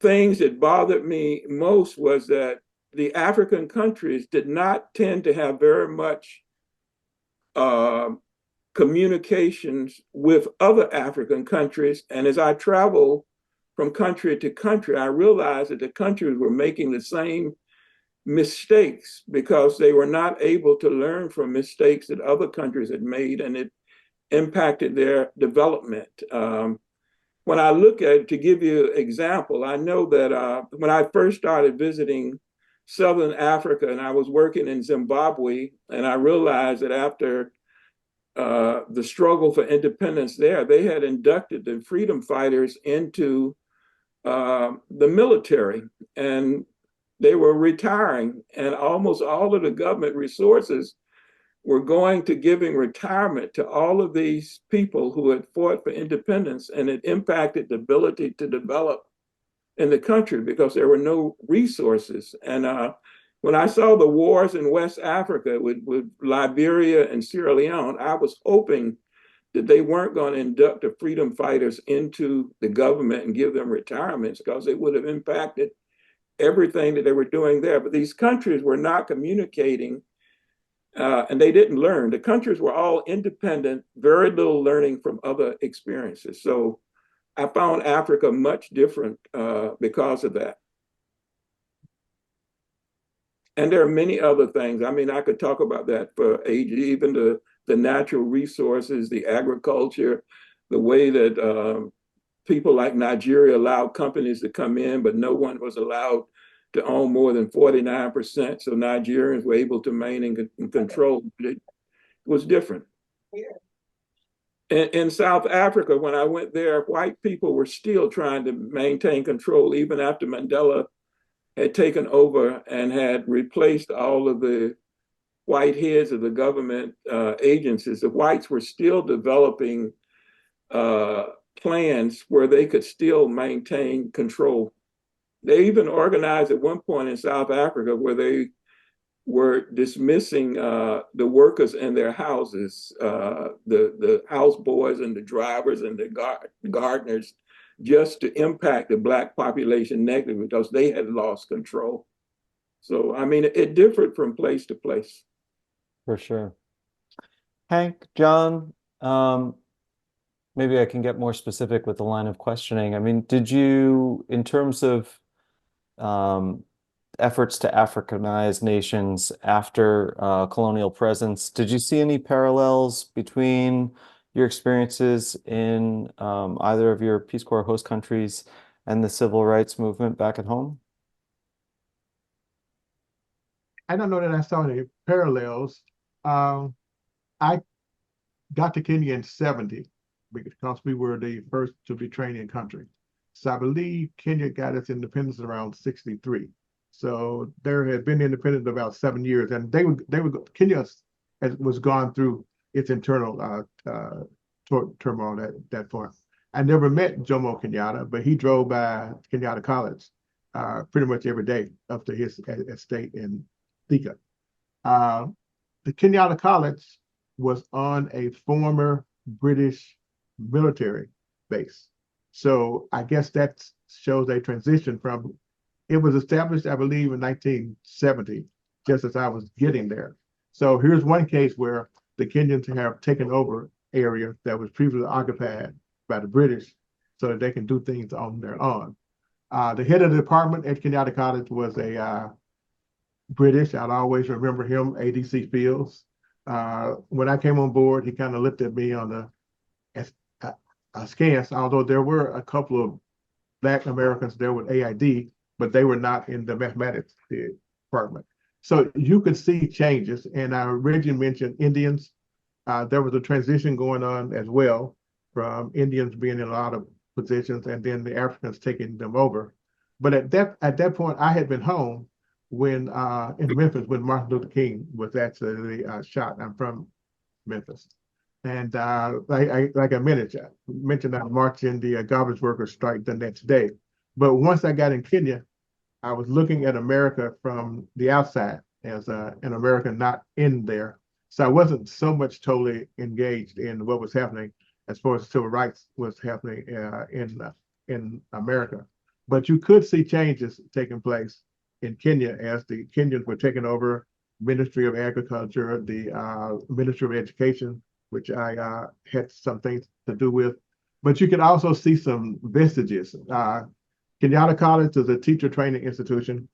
things that bothered me most was that the African countries did not tend to have very much communications with other African countries. And as I traveled from country to country, I realized that the countries were making the same mistakes because they were not able to learn from mistakes that other countries had made, and it impacted their development. when I look at, to give you an example, I know that when I first started visiting Southern Africa and I was working in Zimbabwe, and I realized that after the struggle for independence there, they had inducted the freedom fighters into the military, and they were retiring, and almost all of the government resources were going to giving retirement to all of these people who had fought for independence, and it impacted the ability to develop in the country because there were no resources. And when I saw the wars in West Africa with Liberia and Sierra Leone, I was hoping that they weren't going to induct the freedom fighters into the government and give them retirements, because it would have impacted everything that they were doing there. But these countries were not communicating, and they didn't learn. The countries were all independent, very little learning from other experiences. So I found Africa much different because of that. And there are many other things. I mean, I could talk about that for ages, even the natural resources, the agriculture, the way that people like Nigeria allowed companies to come in, but no one was allowed to own more than 49%. So Nigerians were able to maintain and control. It was different. In South Africa, when I went there, white people were still trying to maintain control, even after Mandela had taken over and had replaced all of the white heads of the government agencies. The whites were still developing plans where they could still maintain control. They even organized at one point in South Africa where they were dismissing the workers in their houses, the houseboys and the drivers and the gardeners, just to impact the Black population negatively because they had lost control. So, I mean, it differed from place to place. For sure. Hank, John, maybe I can get more specific with the line of questioning. I mean, did you, in terms of efforts to Africanize nations after colonial presence, did you see any parallels between your experiences in either of your Peace Corps host countries and the civil rights movement back at home? I don't know that I saw any parallels. I got to Kenya in 70 because we were the first to be trained in country. So I believe Kenya got its independence around 63. So there had been independent about 7 years, and Kenya was gone through its internal turmoil at that point. I never met Jomo Kenyatta, but he drove by Kenyatta College pretty much every day up to his estate in Thika. The Kenyatta College was on a former British military base. So I guess that shows a transition from, it was established, I believe, in 1970, just as I was getting there. So here's one case where the Kenyans have taken over area that was previously occupied by the British so that they can do things on their own. The head of the department at Kenyatta College was a British. I'll always remember him, A.D.C. Fields. When I came on board, he kind of looked at me on the askance, although there were a couple of Black Americans there with AID, but they were not in the mathematics department. So you could see changes. And Reggie mentioned Indians. There was a transition going on as well from Indians being in a lot of positions and then the Africans taking them over. But at that point, I had been home when in Memphis when Martin Luther King was actually shot. I'm from Memphis. And like I mentioned, I marched in the garbage workers strike the next day. But once I got in Kenya, I was looking at America from the outside as an American not in there. So I wasn't so much totally engaged in what was happening as far as civil rights was happening in America. But you could see changes taking place in Kenya as the Kenyans were taking over Ministry of Agriculture, the Ministry of Education, which I had some things to do with. But you can also see some vestiges. Kenyatta College is a teacher training institution.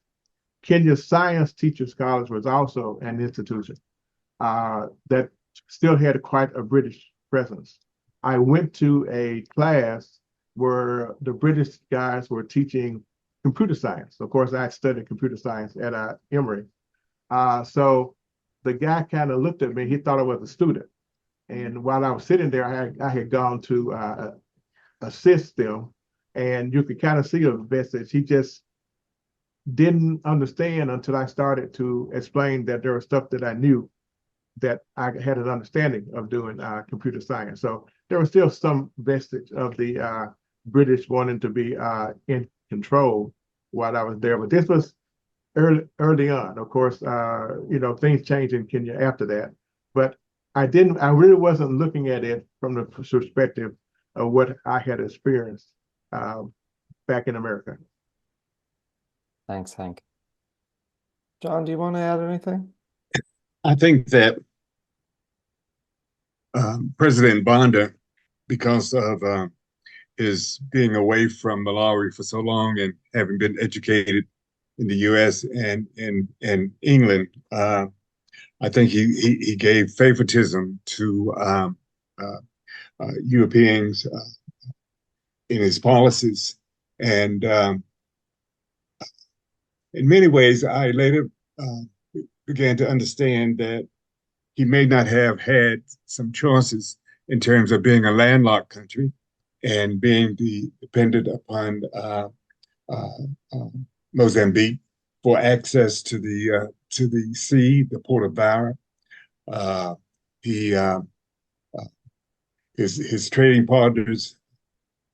Kenya's Science Teachers College was also an institution that still had quite a British presence. I went to a class were the British guys were teaching computer science. Of course, I had studied computer science at Emory. So the guy kind of looked at me. He thought I was a student. And while I was sitting there, I had gone to assist them. And you could kind of see a message. He just didn't understand until I started to explain that there was stuff that I knew that I had an understanding of doing computer science. So there was still some vestige of the British wanting to be in control while I was there. But this was early on. Of course, things changed in Kenya after that. But I really wasn't looking at it from the perspective of what I had experienced back in America. Thanks, Hank. John, do you want to add anything? I think that President Banda, because of his being away from Malawi for so long and having been educated in the U.S. and in England, I think he gave favoritism to Europeans in his policies. And in many ways, I later began to understand that he may not have had some choices in terms of being a landlocked country and being dependent upon Mozambique for access to the sea, the port of Beira. His trading partners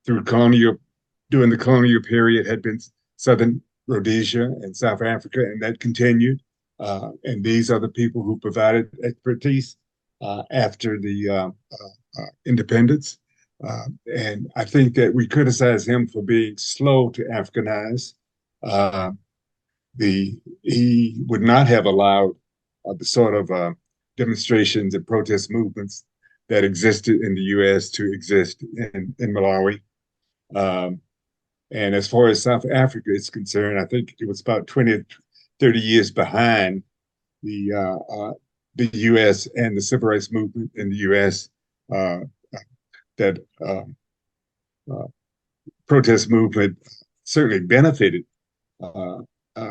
during the colonial period had been Southern Rhodesia and South Africa, and that continued. And these are the people who provided expertise after the independence. And I think that we criticize him for being slow to Africanize. He would not have allowed the sort of demonstrations and protest movements that existed in the U.S. to exist in Malawi. And as far as South Africa is concerned, I think it was about 20, 30 years behind the U.S. and the civil rights movement in the U.S. That protest movement certainly benefited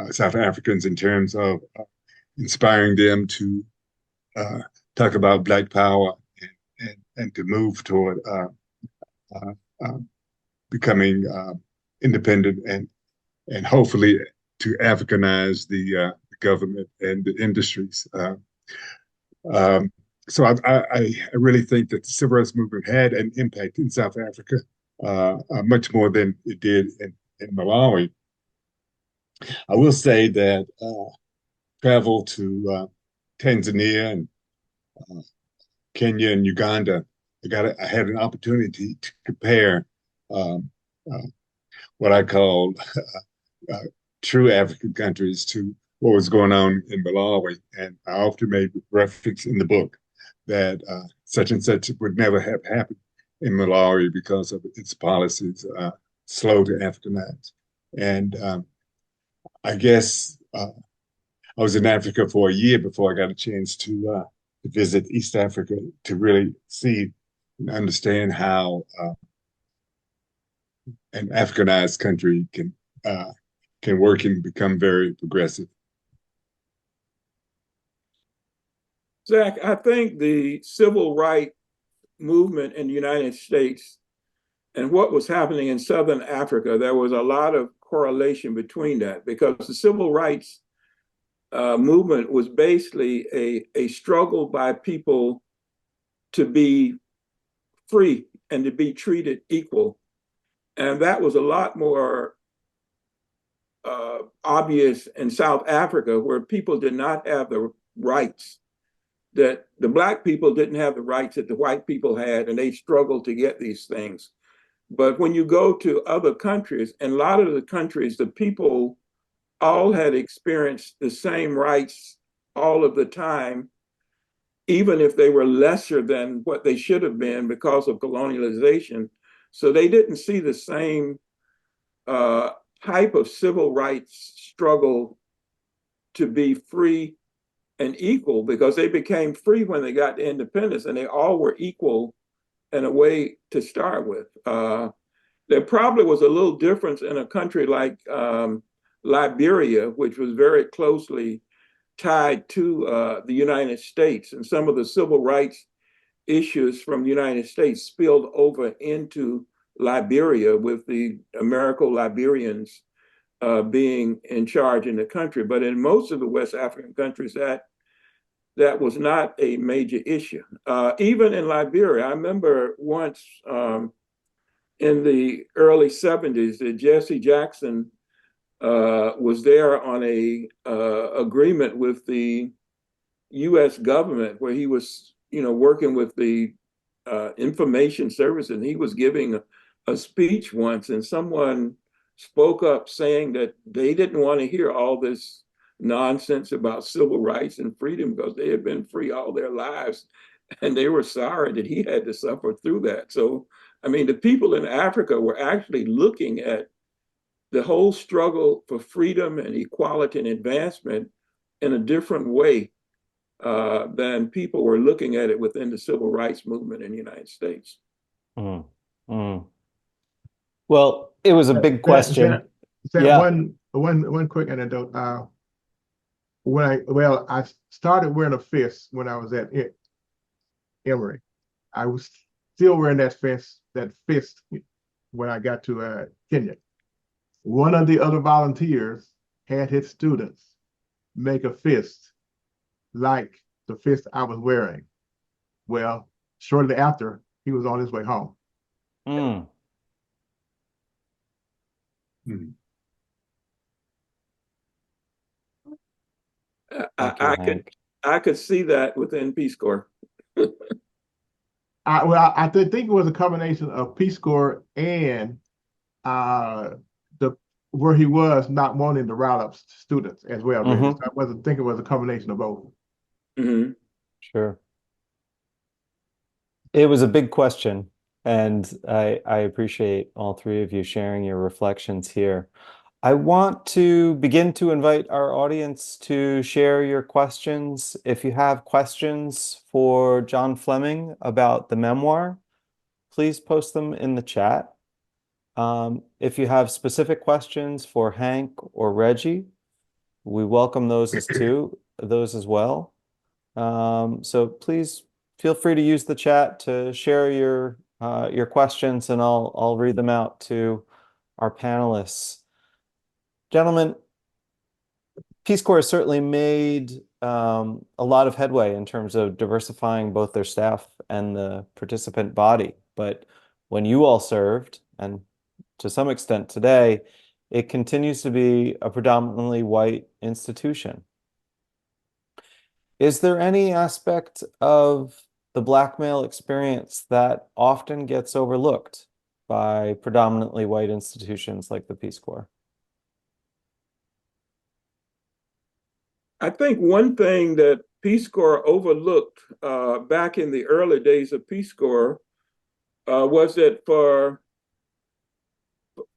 South Africans in terms of inspiring them to talk about Black power and to move toward becoming independent and hopefully to Africanize the government and the industries. So I really think that the civil rights movement had an impact in South Africa, much more than it did in Malawi. I will say that travel to Tanzania and Kenya and Uganda, I had an opportunity to compare what I call true African countries to what was going on in Malawi. And I often made reference in the book that such and such would never have happened in Malawi because of its policies, slow to Africanize. And I guess I was in Africa for a year before I got a chance to visit East Africa to really see and understand how an Africanized country can work and become very progressive. Zach, I think the civil rights movement in the United States and what was happening in Southern Africa, there was a lot of correlation between that, because the civil rights movement was basically a struggle by people to be free and to be treated equal. And that was a lot more obvious in South Africa, where people did not have the rights that the Black people didn't have the rights that the white people had, and they struggled to get these things. But when you go to other countries, and a lot of the countries, the people all had experienced the same rights all of the time, even if they were lesser than what they should have been because of colonialization. So they didn't see the same type of civil rights struggle to be free and equal, because they became free when they got to independence, and they all were equal in a way to start with. there probably was a little difference in a country like Liberia, which was very closely tied to the United States, and some of the civil rights issues from the United States spilled over into Liberia with the Americo-Liberians being in charge in the country. But in most of the West African countries, that was not a major issue. Even in Liberia, I remember once in the early 70s that Jesse Jackson was there on a agreement with the U.S. government where he was, working with the information service, and he was giving a speech once, and someone spoke up saying that they didn't want to hear all this nonsense about civil rights and freedom because they had been free all their lives, and they were sorry that he had to suffer through that. So, I mean, the people in Africa were actually looking at the whole struggle for freedom and equality and advancement in a different way than people were looking at it within the civil rights movement in the United States. Mm, mm. Well, it was a big question. One quick anecdote. I started wearing a fist when I was at Emory. I was still wearing that fist when I got to Kenya. One of the other volunteers had his students make a fist like the fist I was wearing. Well, shortly after, he was on his way home. Mm. Mm. I could see that within Peace Corps. I think it was a combination of Peace Corps and where he was not wanting to rile up students as well. Mm-hmm. I think it was a combination of both. Mm-hmm. Sure. It was a big question, and I appreciate all three of you sharing your reflections here. I want to begin to invite our audience to share your questions. If you have questions for John Fleming about the memoir, please post them in the chat. If you have specific questions for Hank or Reggie, we welcome those as well. So please feel free to use the chat to share your questions, and I'll read them out to our panelists. Gentlemen, Peace Corps has certainly made a lot of headway in terms of diversifying both their staff and the participant body. But when you all served, and to some extent today, it continues to be a predominantly white institution. Is there any aspect of the Black male experience that often gets overlooked by predominantly white institutions like the Peace Corps? I think one thing that Peace Corps overlooked back in the early days of Peace Corps was that for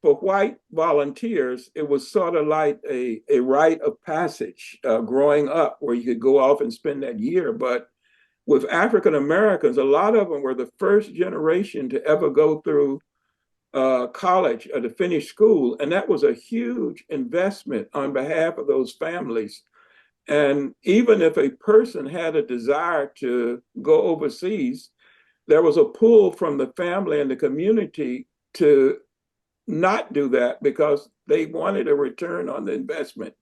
white volunteers, it was sort of like a rite of passage growing up where you could go off and spend that year. But with African Americans, a lot of them were the first generation to ever go through college or to finish school. And that was a huge investment on behalf of those families. And even if a person had a desire to go overseas, there was a pull from the family and the community to not do that because they wanted a return on the investment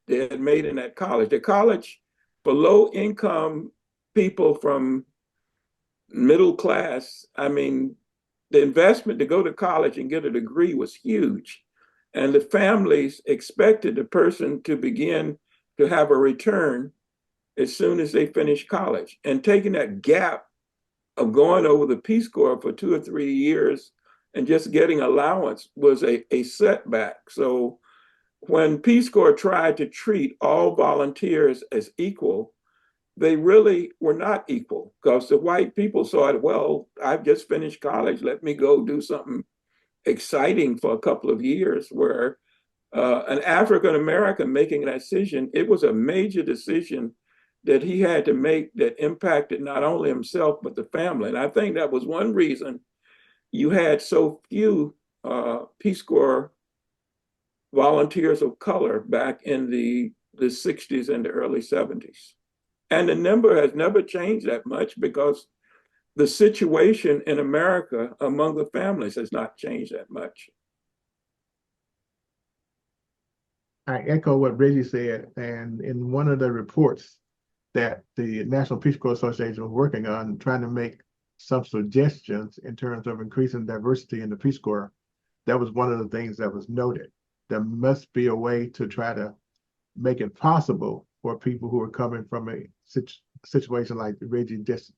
they had made in that college. The college for low income people from middle class, I mean, the investment to go to college and get a degree was huge. And the families expected the person to begin to have a return as soon as they finished college. And taking that gap of going over the Peace Corps for 2 or 3 years and just getting allowance was a setback. So when Peace Corps tried to treat all volunteers as equal, they really were not equal because the white people saw it, well, I've just finished college, let me go do something exciting for a couple of years, where an African American making that decision, it was a major decision that he had to make that impacted not only himself, but the family. And I think that was one reason you had so few Peace Corps volunteers of color back in the 60s and the early 70s. And the number has never changed that much because the situation in America among the families has not changed that much. I echo what Reggie said, and in one of the reports that the National Peace Corps Association was working on, trying to make some suggestions in terms of increasing diversity in the Peace Corps, that was one of the things that was noted. There must be a way to try to make it possible for people who are coming from a situation like Reggie just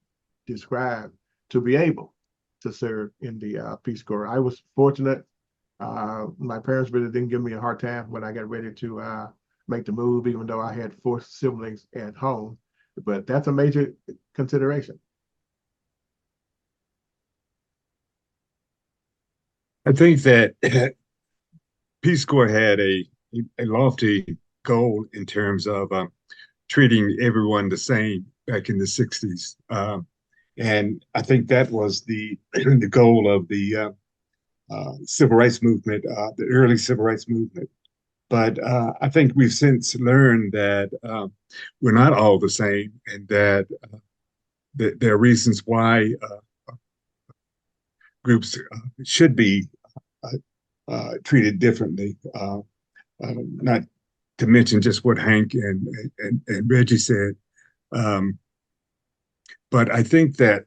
described to be able to serve in the Peace Corps. I was fortunate. My parents really didn't give me a hard time when I got ready to make the move, even though I had 4 siblings at home. But that's a major consideration. I think that Peace Corps had a lofty goal in terms of treating everyone the same back in the 60s. And I think that was the goal of the civil rights movement, the early civil rights movement. But I think we've since learned that we're not all the same, and that there are reasons why groups should be treated differently. Not to mention just what Hank and Reggie said. But I think that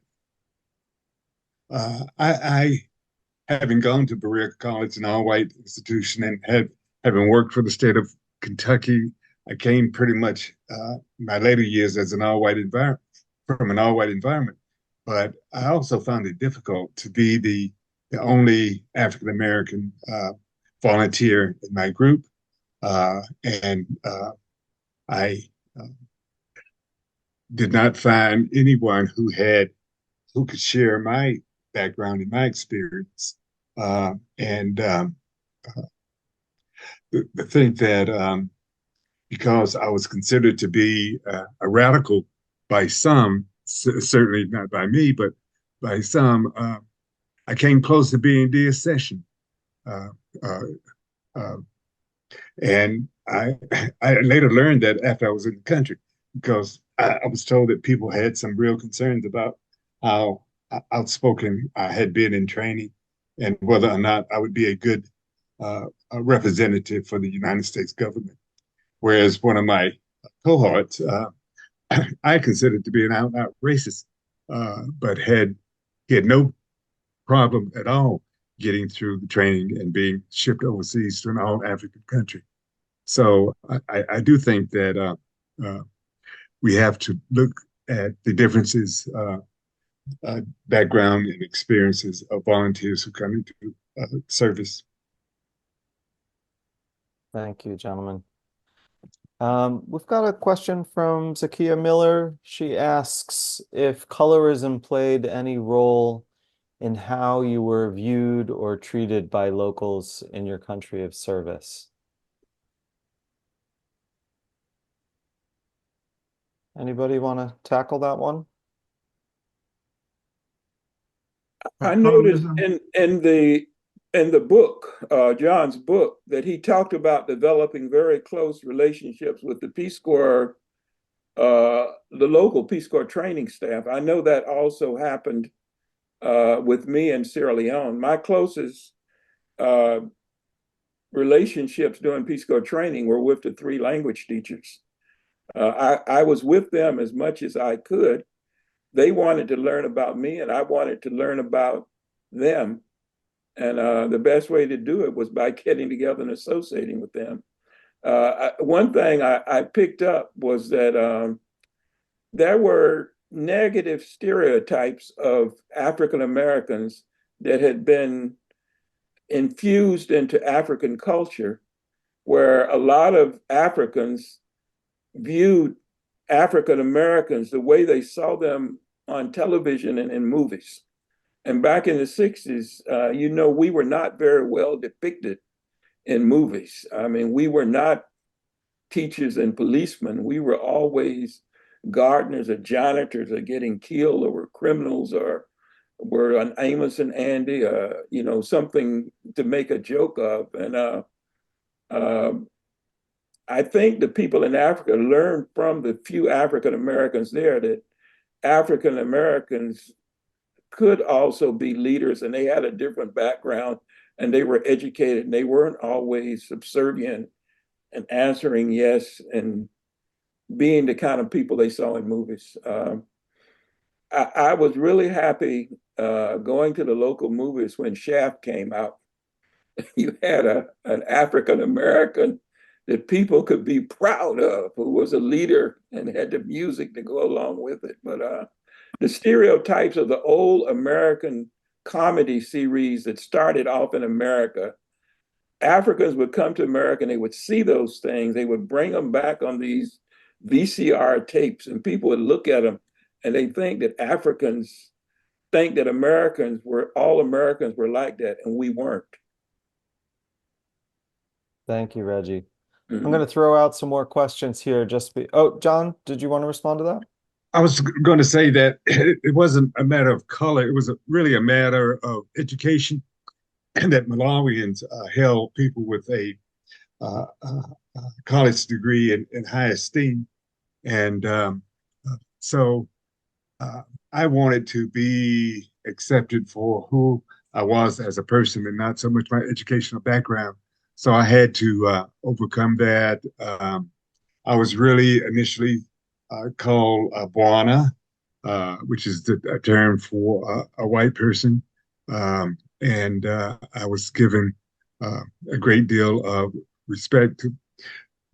I having gone to Berea College, an all-white institution, and having worked for the state of Kentucky, I came pretty much my later years as an all-white environment, from an all-white environment. But I also found it difficult to be the only African-American volunteer in my group. And I did not find anyone who could share my background and my experience. The thing that because I was considered to be a radical by some, certainly not by me, but by some, I came close to being deaccessioned. And I later learned that after I was in the country, because I was told that people had some real concerns about how outspoken I had been in training and whether or not I would be a good a representative for the United States government. Whereas one of my cohorts, I considered to be an out-and-out racist, but he had no problem at all getting through the training and being shipped overseas to an all-African country. So I do think that we have to look at the differences, background and experiences of volunteers who come into service. Thank you, gentlemen. We've got a question from Zakia Miller. She asks if colorism played any role in how you were viewed or treated by locals in your country of service. Anybody want to tackle that one? I noticed in the book, John's book, that he talked about developing very close relationships with the Peace Corps, the local Peace Corps training staff. I know that also happened with me in Sierra Leone. My closest relationships during Peace Corps training were with the 3 language teachers. I was with them as much as I could. They wanted to learn about me, and I wanted to learn about them. And the best way to do it was by getting together and associating with them. One thing I picked up was that there were negative stereotypes of African Americans that had been infused into African culture, where a lot of Africans viewed African Americans the way they saw them on television and in movies. And back in the 60s, we were not very well depicted in movies. I mean, we were not teachers and policemen. We were always gardeners or janitors or getting killed or were criminals or were an Amos and Andy, you know, something to make a joke of. And I think the people in Africa learned from the few African Americans there that African Americans could also be leaders, and they had a different background, and they were educated, and they weren't always subservient and answering yes and being the kind of people they saw in movies. I was really happy going to the local movies when Shaft came out. You had an African American that people could be proud of, who was a leader and had the music to go along with it. But the stereotypes of the old American comedy series that started off in America, Africans would come to America and they would see those things. They would bring them back on these VCR tapes, and people would look at them and they think that Africans think that all Americans were like that, and we weren't. Thank you, Reggie. Mm-hmm. I'm going to throw out some more questions here. Oh, John, did you want to respond to that? I was going to say that it wasn't a matter of color. It was really a matter of education, and that Malawians held people with a college degree in high esteem. And so I wanted to be accepted for who I was as a person and not so much my educational background. So I had to overcome that. I was really initially called Bwana, which is a term for a white person. And I was given a great deal of respect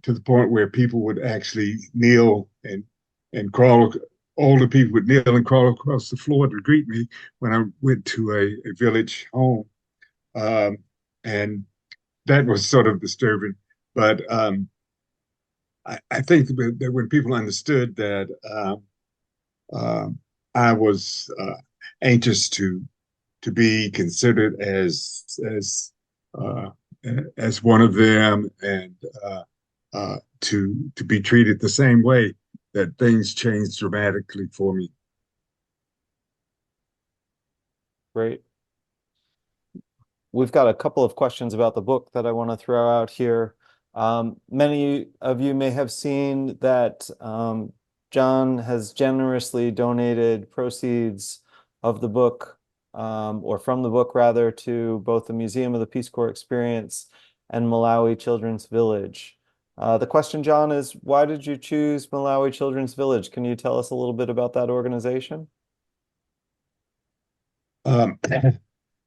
to the point where people would actually kneel and crawl. Older people would kneel and crawl across the floor to greet me when I went to a village home. And that was sort of disturbing. But I think that when people understood that I was anxious to be considered as one of them, and to be treated the same way, that things changed dramatically for me. Great. We've got a couple of questions about the book that I want to throw out here. Many of you may have seen that John has generously donated proceeds of the book, or from the book rather, to both the Museum of the Peace Corps Experience and Malawi Children's Village. The question, John, is why did you choose Malawi Children's Village? Can you tell us a little bit about that organization?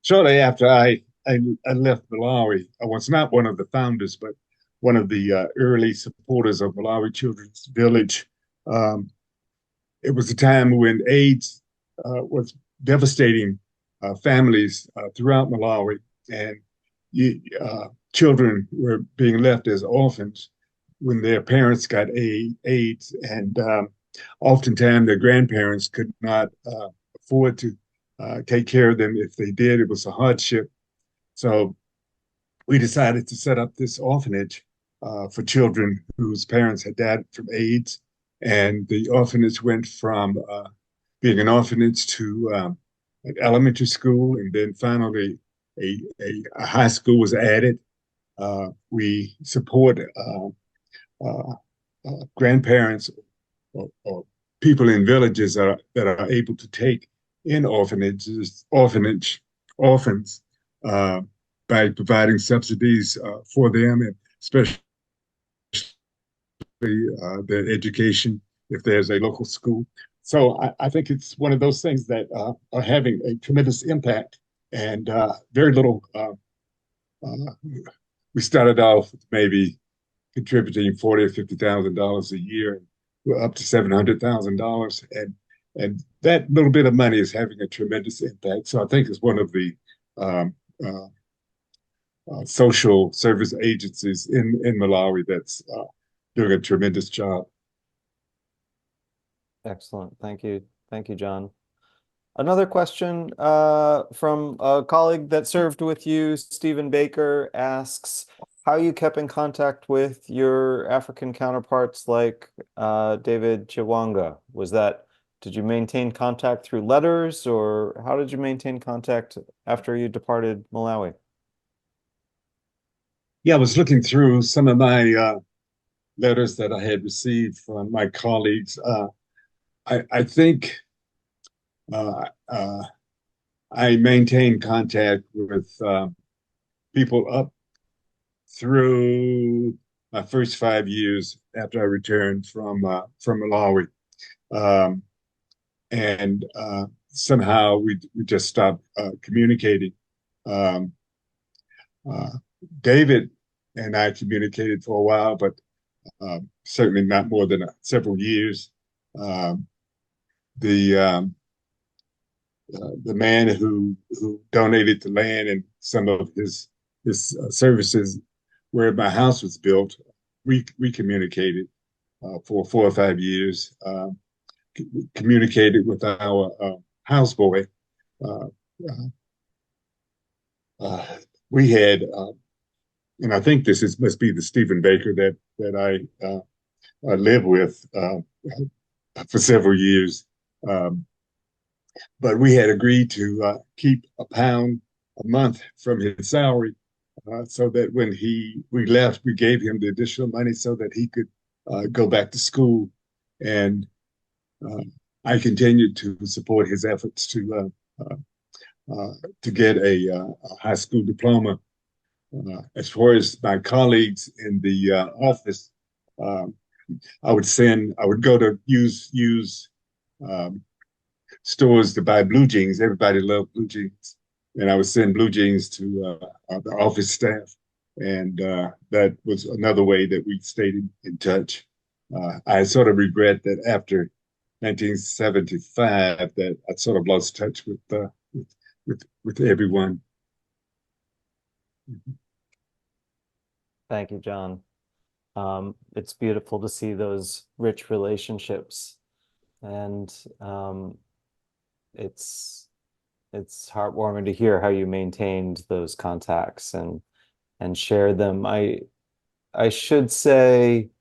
Shortly after I left Malawi, I was not one of the founders, but one of the early supporters of Malawi Children's Village. It was a time when AIDS was devastating families throughout Malawi, and children were being left as orphans when their parents got AIDS, and oftentimes their grandparents could not afford to take care of them. If they did, it was a hardship. So we decided to set up this orphanage for children whose parents had died from AIDS. And the orphanage went from being an orphanage to an elementary school, and then finally a high school was added. We support grandparents or people in villages that are able to take in orphans by providing subsidies for them, and especially their education if there's a local school. So I think it's one of those things that are having a tremendous impact, and very little. We started off with maybe contributing $40,000 or $50,000 a year. We're up to $700,000, and that little bit of money is having a tremendous impact. So I think it's one of the social service agencies in Malawi that's doing a tremendous job. Excellent. Thank you. Thank you, John. Another question from a colleague that served with you, Stephen Baker, asks how you kept in contact with your African counterparts like David Chiwanga. Was that Did you maintain contact through letters, or how did you maintain contact after you departed Malawi? Yeah, I was looking through some of my letters that I had received from my colleagues. I think uh, uh, I maintained contact with people up through my first 5 years after I returned from Malawi. Um, and somehow we just stopped communicating. Um, uh, David and I communicated for a while, but certainly not more than several years. Um, the um, the man who donated the land and some of his services where my house was built, we communicated for 4 or 5 years. Communicated with our houseboy. Uh, uh, we had, and I think must be the Stephen Baker that I lived with for several years. But we had agreed to keep £1 a month from his salary, so that when we left, we gave him the additional money so that he could go back to school. And uh, I continued to support his efforts to get a high school diploma. As far as my colleagues in the office, um, I would go to use um, stores to buy blue jeans. Everybody loved blue jeans, and I would send blue jeans to the office staff, and that was another way that we stayed in touch. I sort of regret that after 1975 that I sort of lost touch with everyone. Thank you, John. It's beautiful to see those rich relationships, and it's heartwarming to hear how you maintained those contacts and shared them. I should say,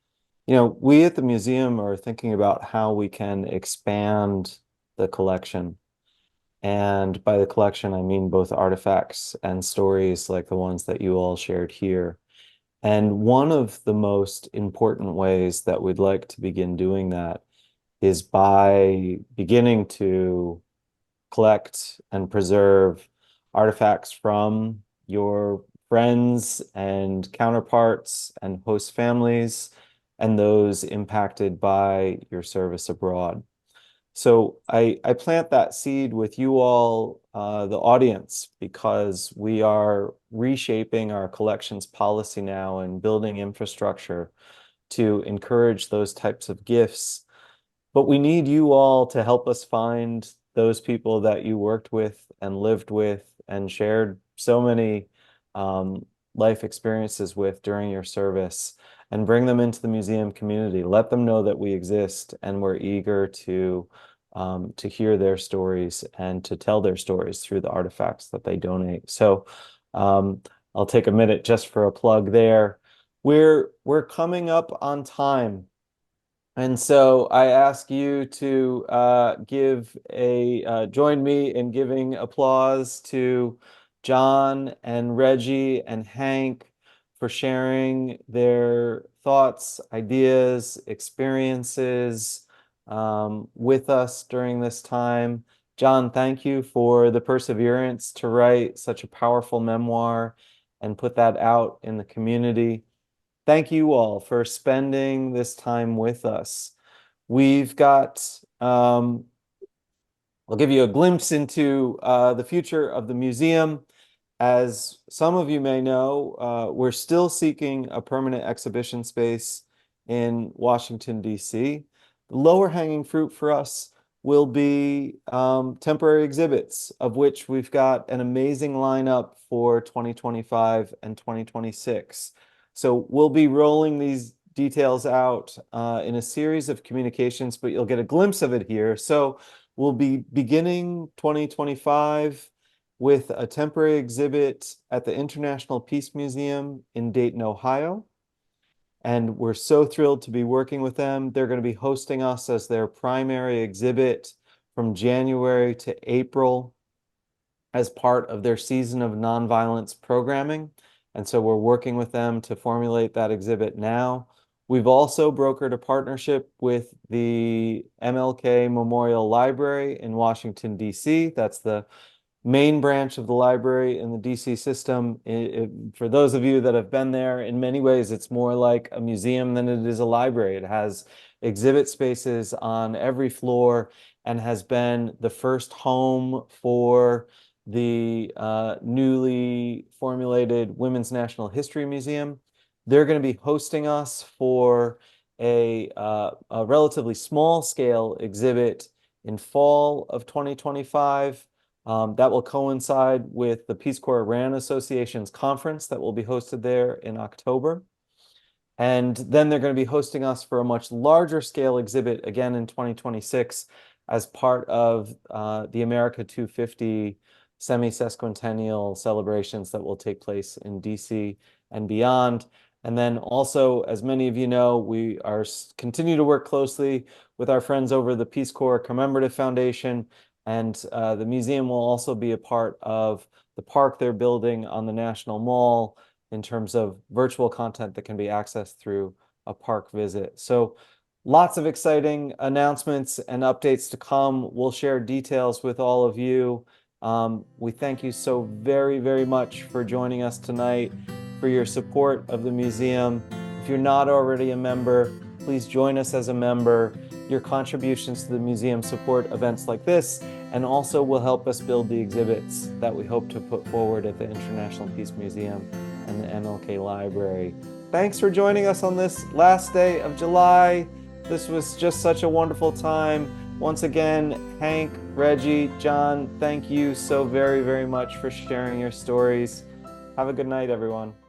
we at the museum are thinking about how we can expand the collection. And by the collection, I mean both artifacts and stories like the ones that you all shared here. And one of the most important ways that we'd like to begin doing that is by beginning to collect and preserve artifacts from your friends and counterparts and host families and those impacted by your service abroad. So I plant that seed with you all, the audience, because we are reshaping our collections policy now and building infrastructure to encourage those types of gifts. But we need you all to help us find those people that you worked with and lived with and shared so many life experiences with during your service, and bring them into the museum community. Let them know that we exist and we're eager to hear their stories and to tell their stories through the artifacts that they donate. So I'll take a minute just for a plug there. We're coming up on time. And so I ask you to join me in giving applause to John and Reggie and Hank for sharing their thoughts, ideas, experiences with us during this time. John, thank you for the perseverance to write such a powerful memoir and put that out in the community. Thank you all for spending this time with us. We've got, I'll give you a glimpse into the future of the museum. As some of you may know, we're still seeking a permanent exhibition space in Washington, D.C. The lower hanging fruit for us will be temporary exhibits, of which we've got an amazing lineup for 2025 and 2026. So we'll be rolling these details out in a series of communications, but you'll get a glimpse of it here. So we'll be beginning 2025 with a temporary exhibit at the International Peace Museum in Dayton, Ohio. And we're so thrilled to be working with them. They're going to be hosting us as their primary exhibit from January to April as part of their season of nonviolence programming. And so we're working with them to formulate that exhibit now. We've also brokered a partnership with the MLK Memorial Library in Washington, D.C. That's the main branch of the library in the DC system. For those of you that have been there, in many ways, it's more like a museum than it is a library. It has exhibit spaces on every floor and has been the first home for the newly formulated Women's National History Museum. They're going to be hosting us for a relatively small scale exhibit in fall of 2025. That will coincide with the Peace Corps Iran Association's conference that will be hosted there in October. And then they're going to be hosting us for a much larger scale exhibit again in 2026 as part of the America 250 semi-sesquicentennial celebrations that will take place in DC and beyond. And then also, as many of you know, we continue to work closely with our friends over the Peace Corps Commemorative Foundation. And the museum will also be a part of the park they're building on the National Mall in terms of virtual content that can be accessed through a park visit. So lots of exciting announcements and updates to come. We'll share details with all of you. We thank you so very, very much for joining us tonight, for your support of the museum. If you're not already a member, please join us as a member. Your contributions to the museum support events like this and also will help us build the exhibits that we hope to put forward at the International Peace Museum and the MLK Library. Thanks for joining us on this last day of July. This was just such a wonderful time. Once again, Hank, Reggie, John, thank you so very, very much for sharing your stories. Have a good night, everyone.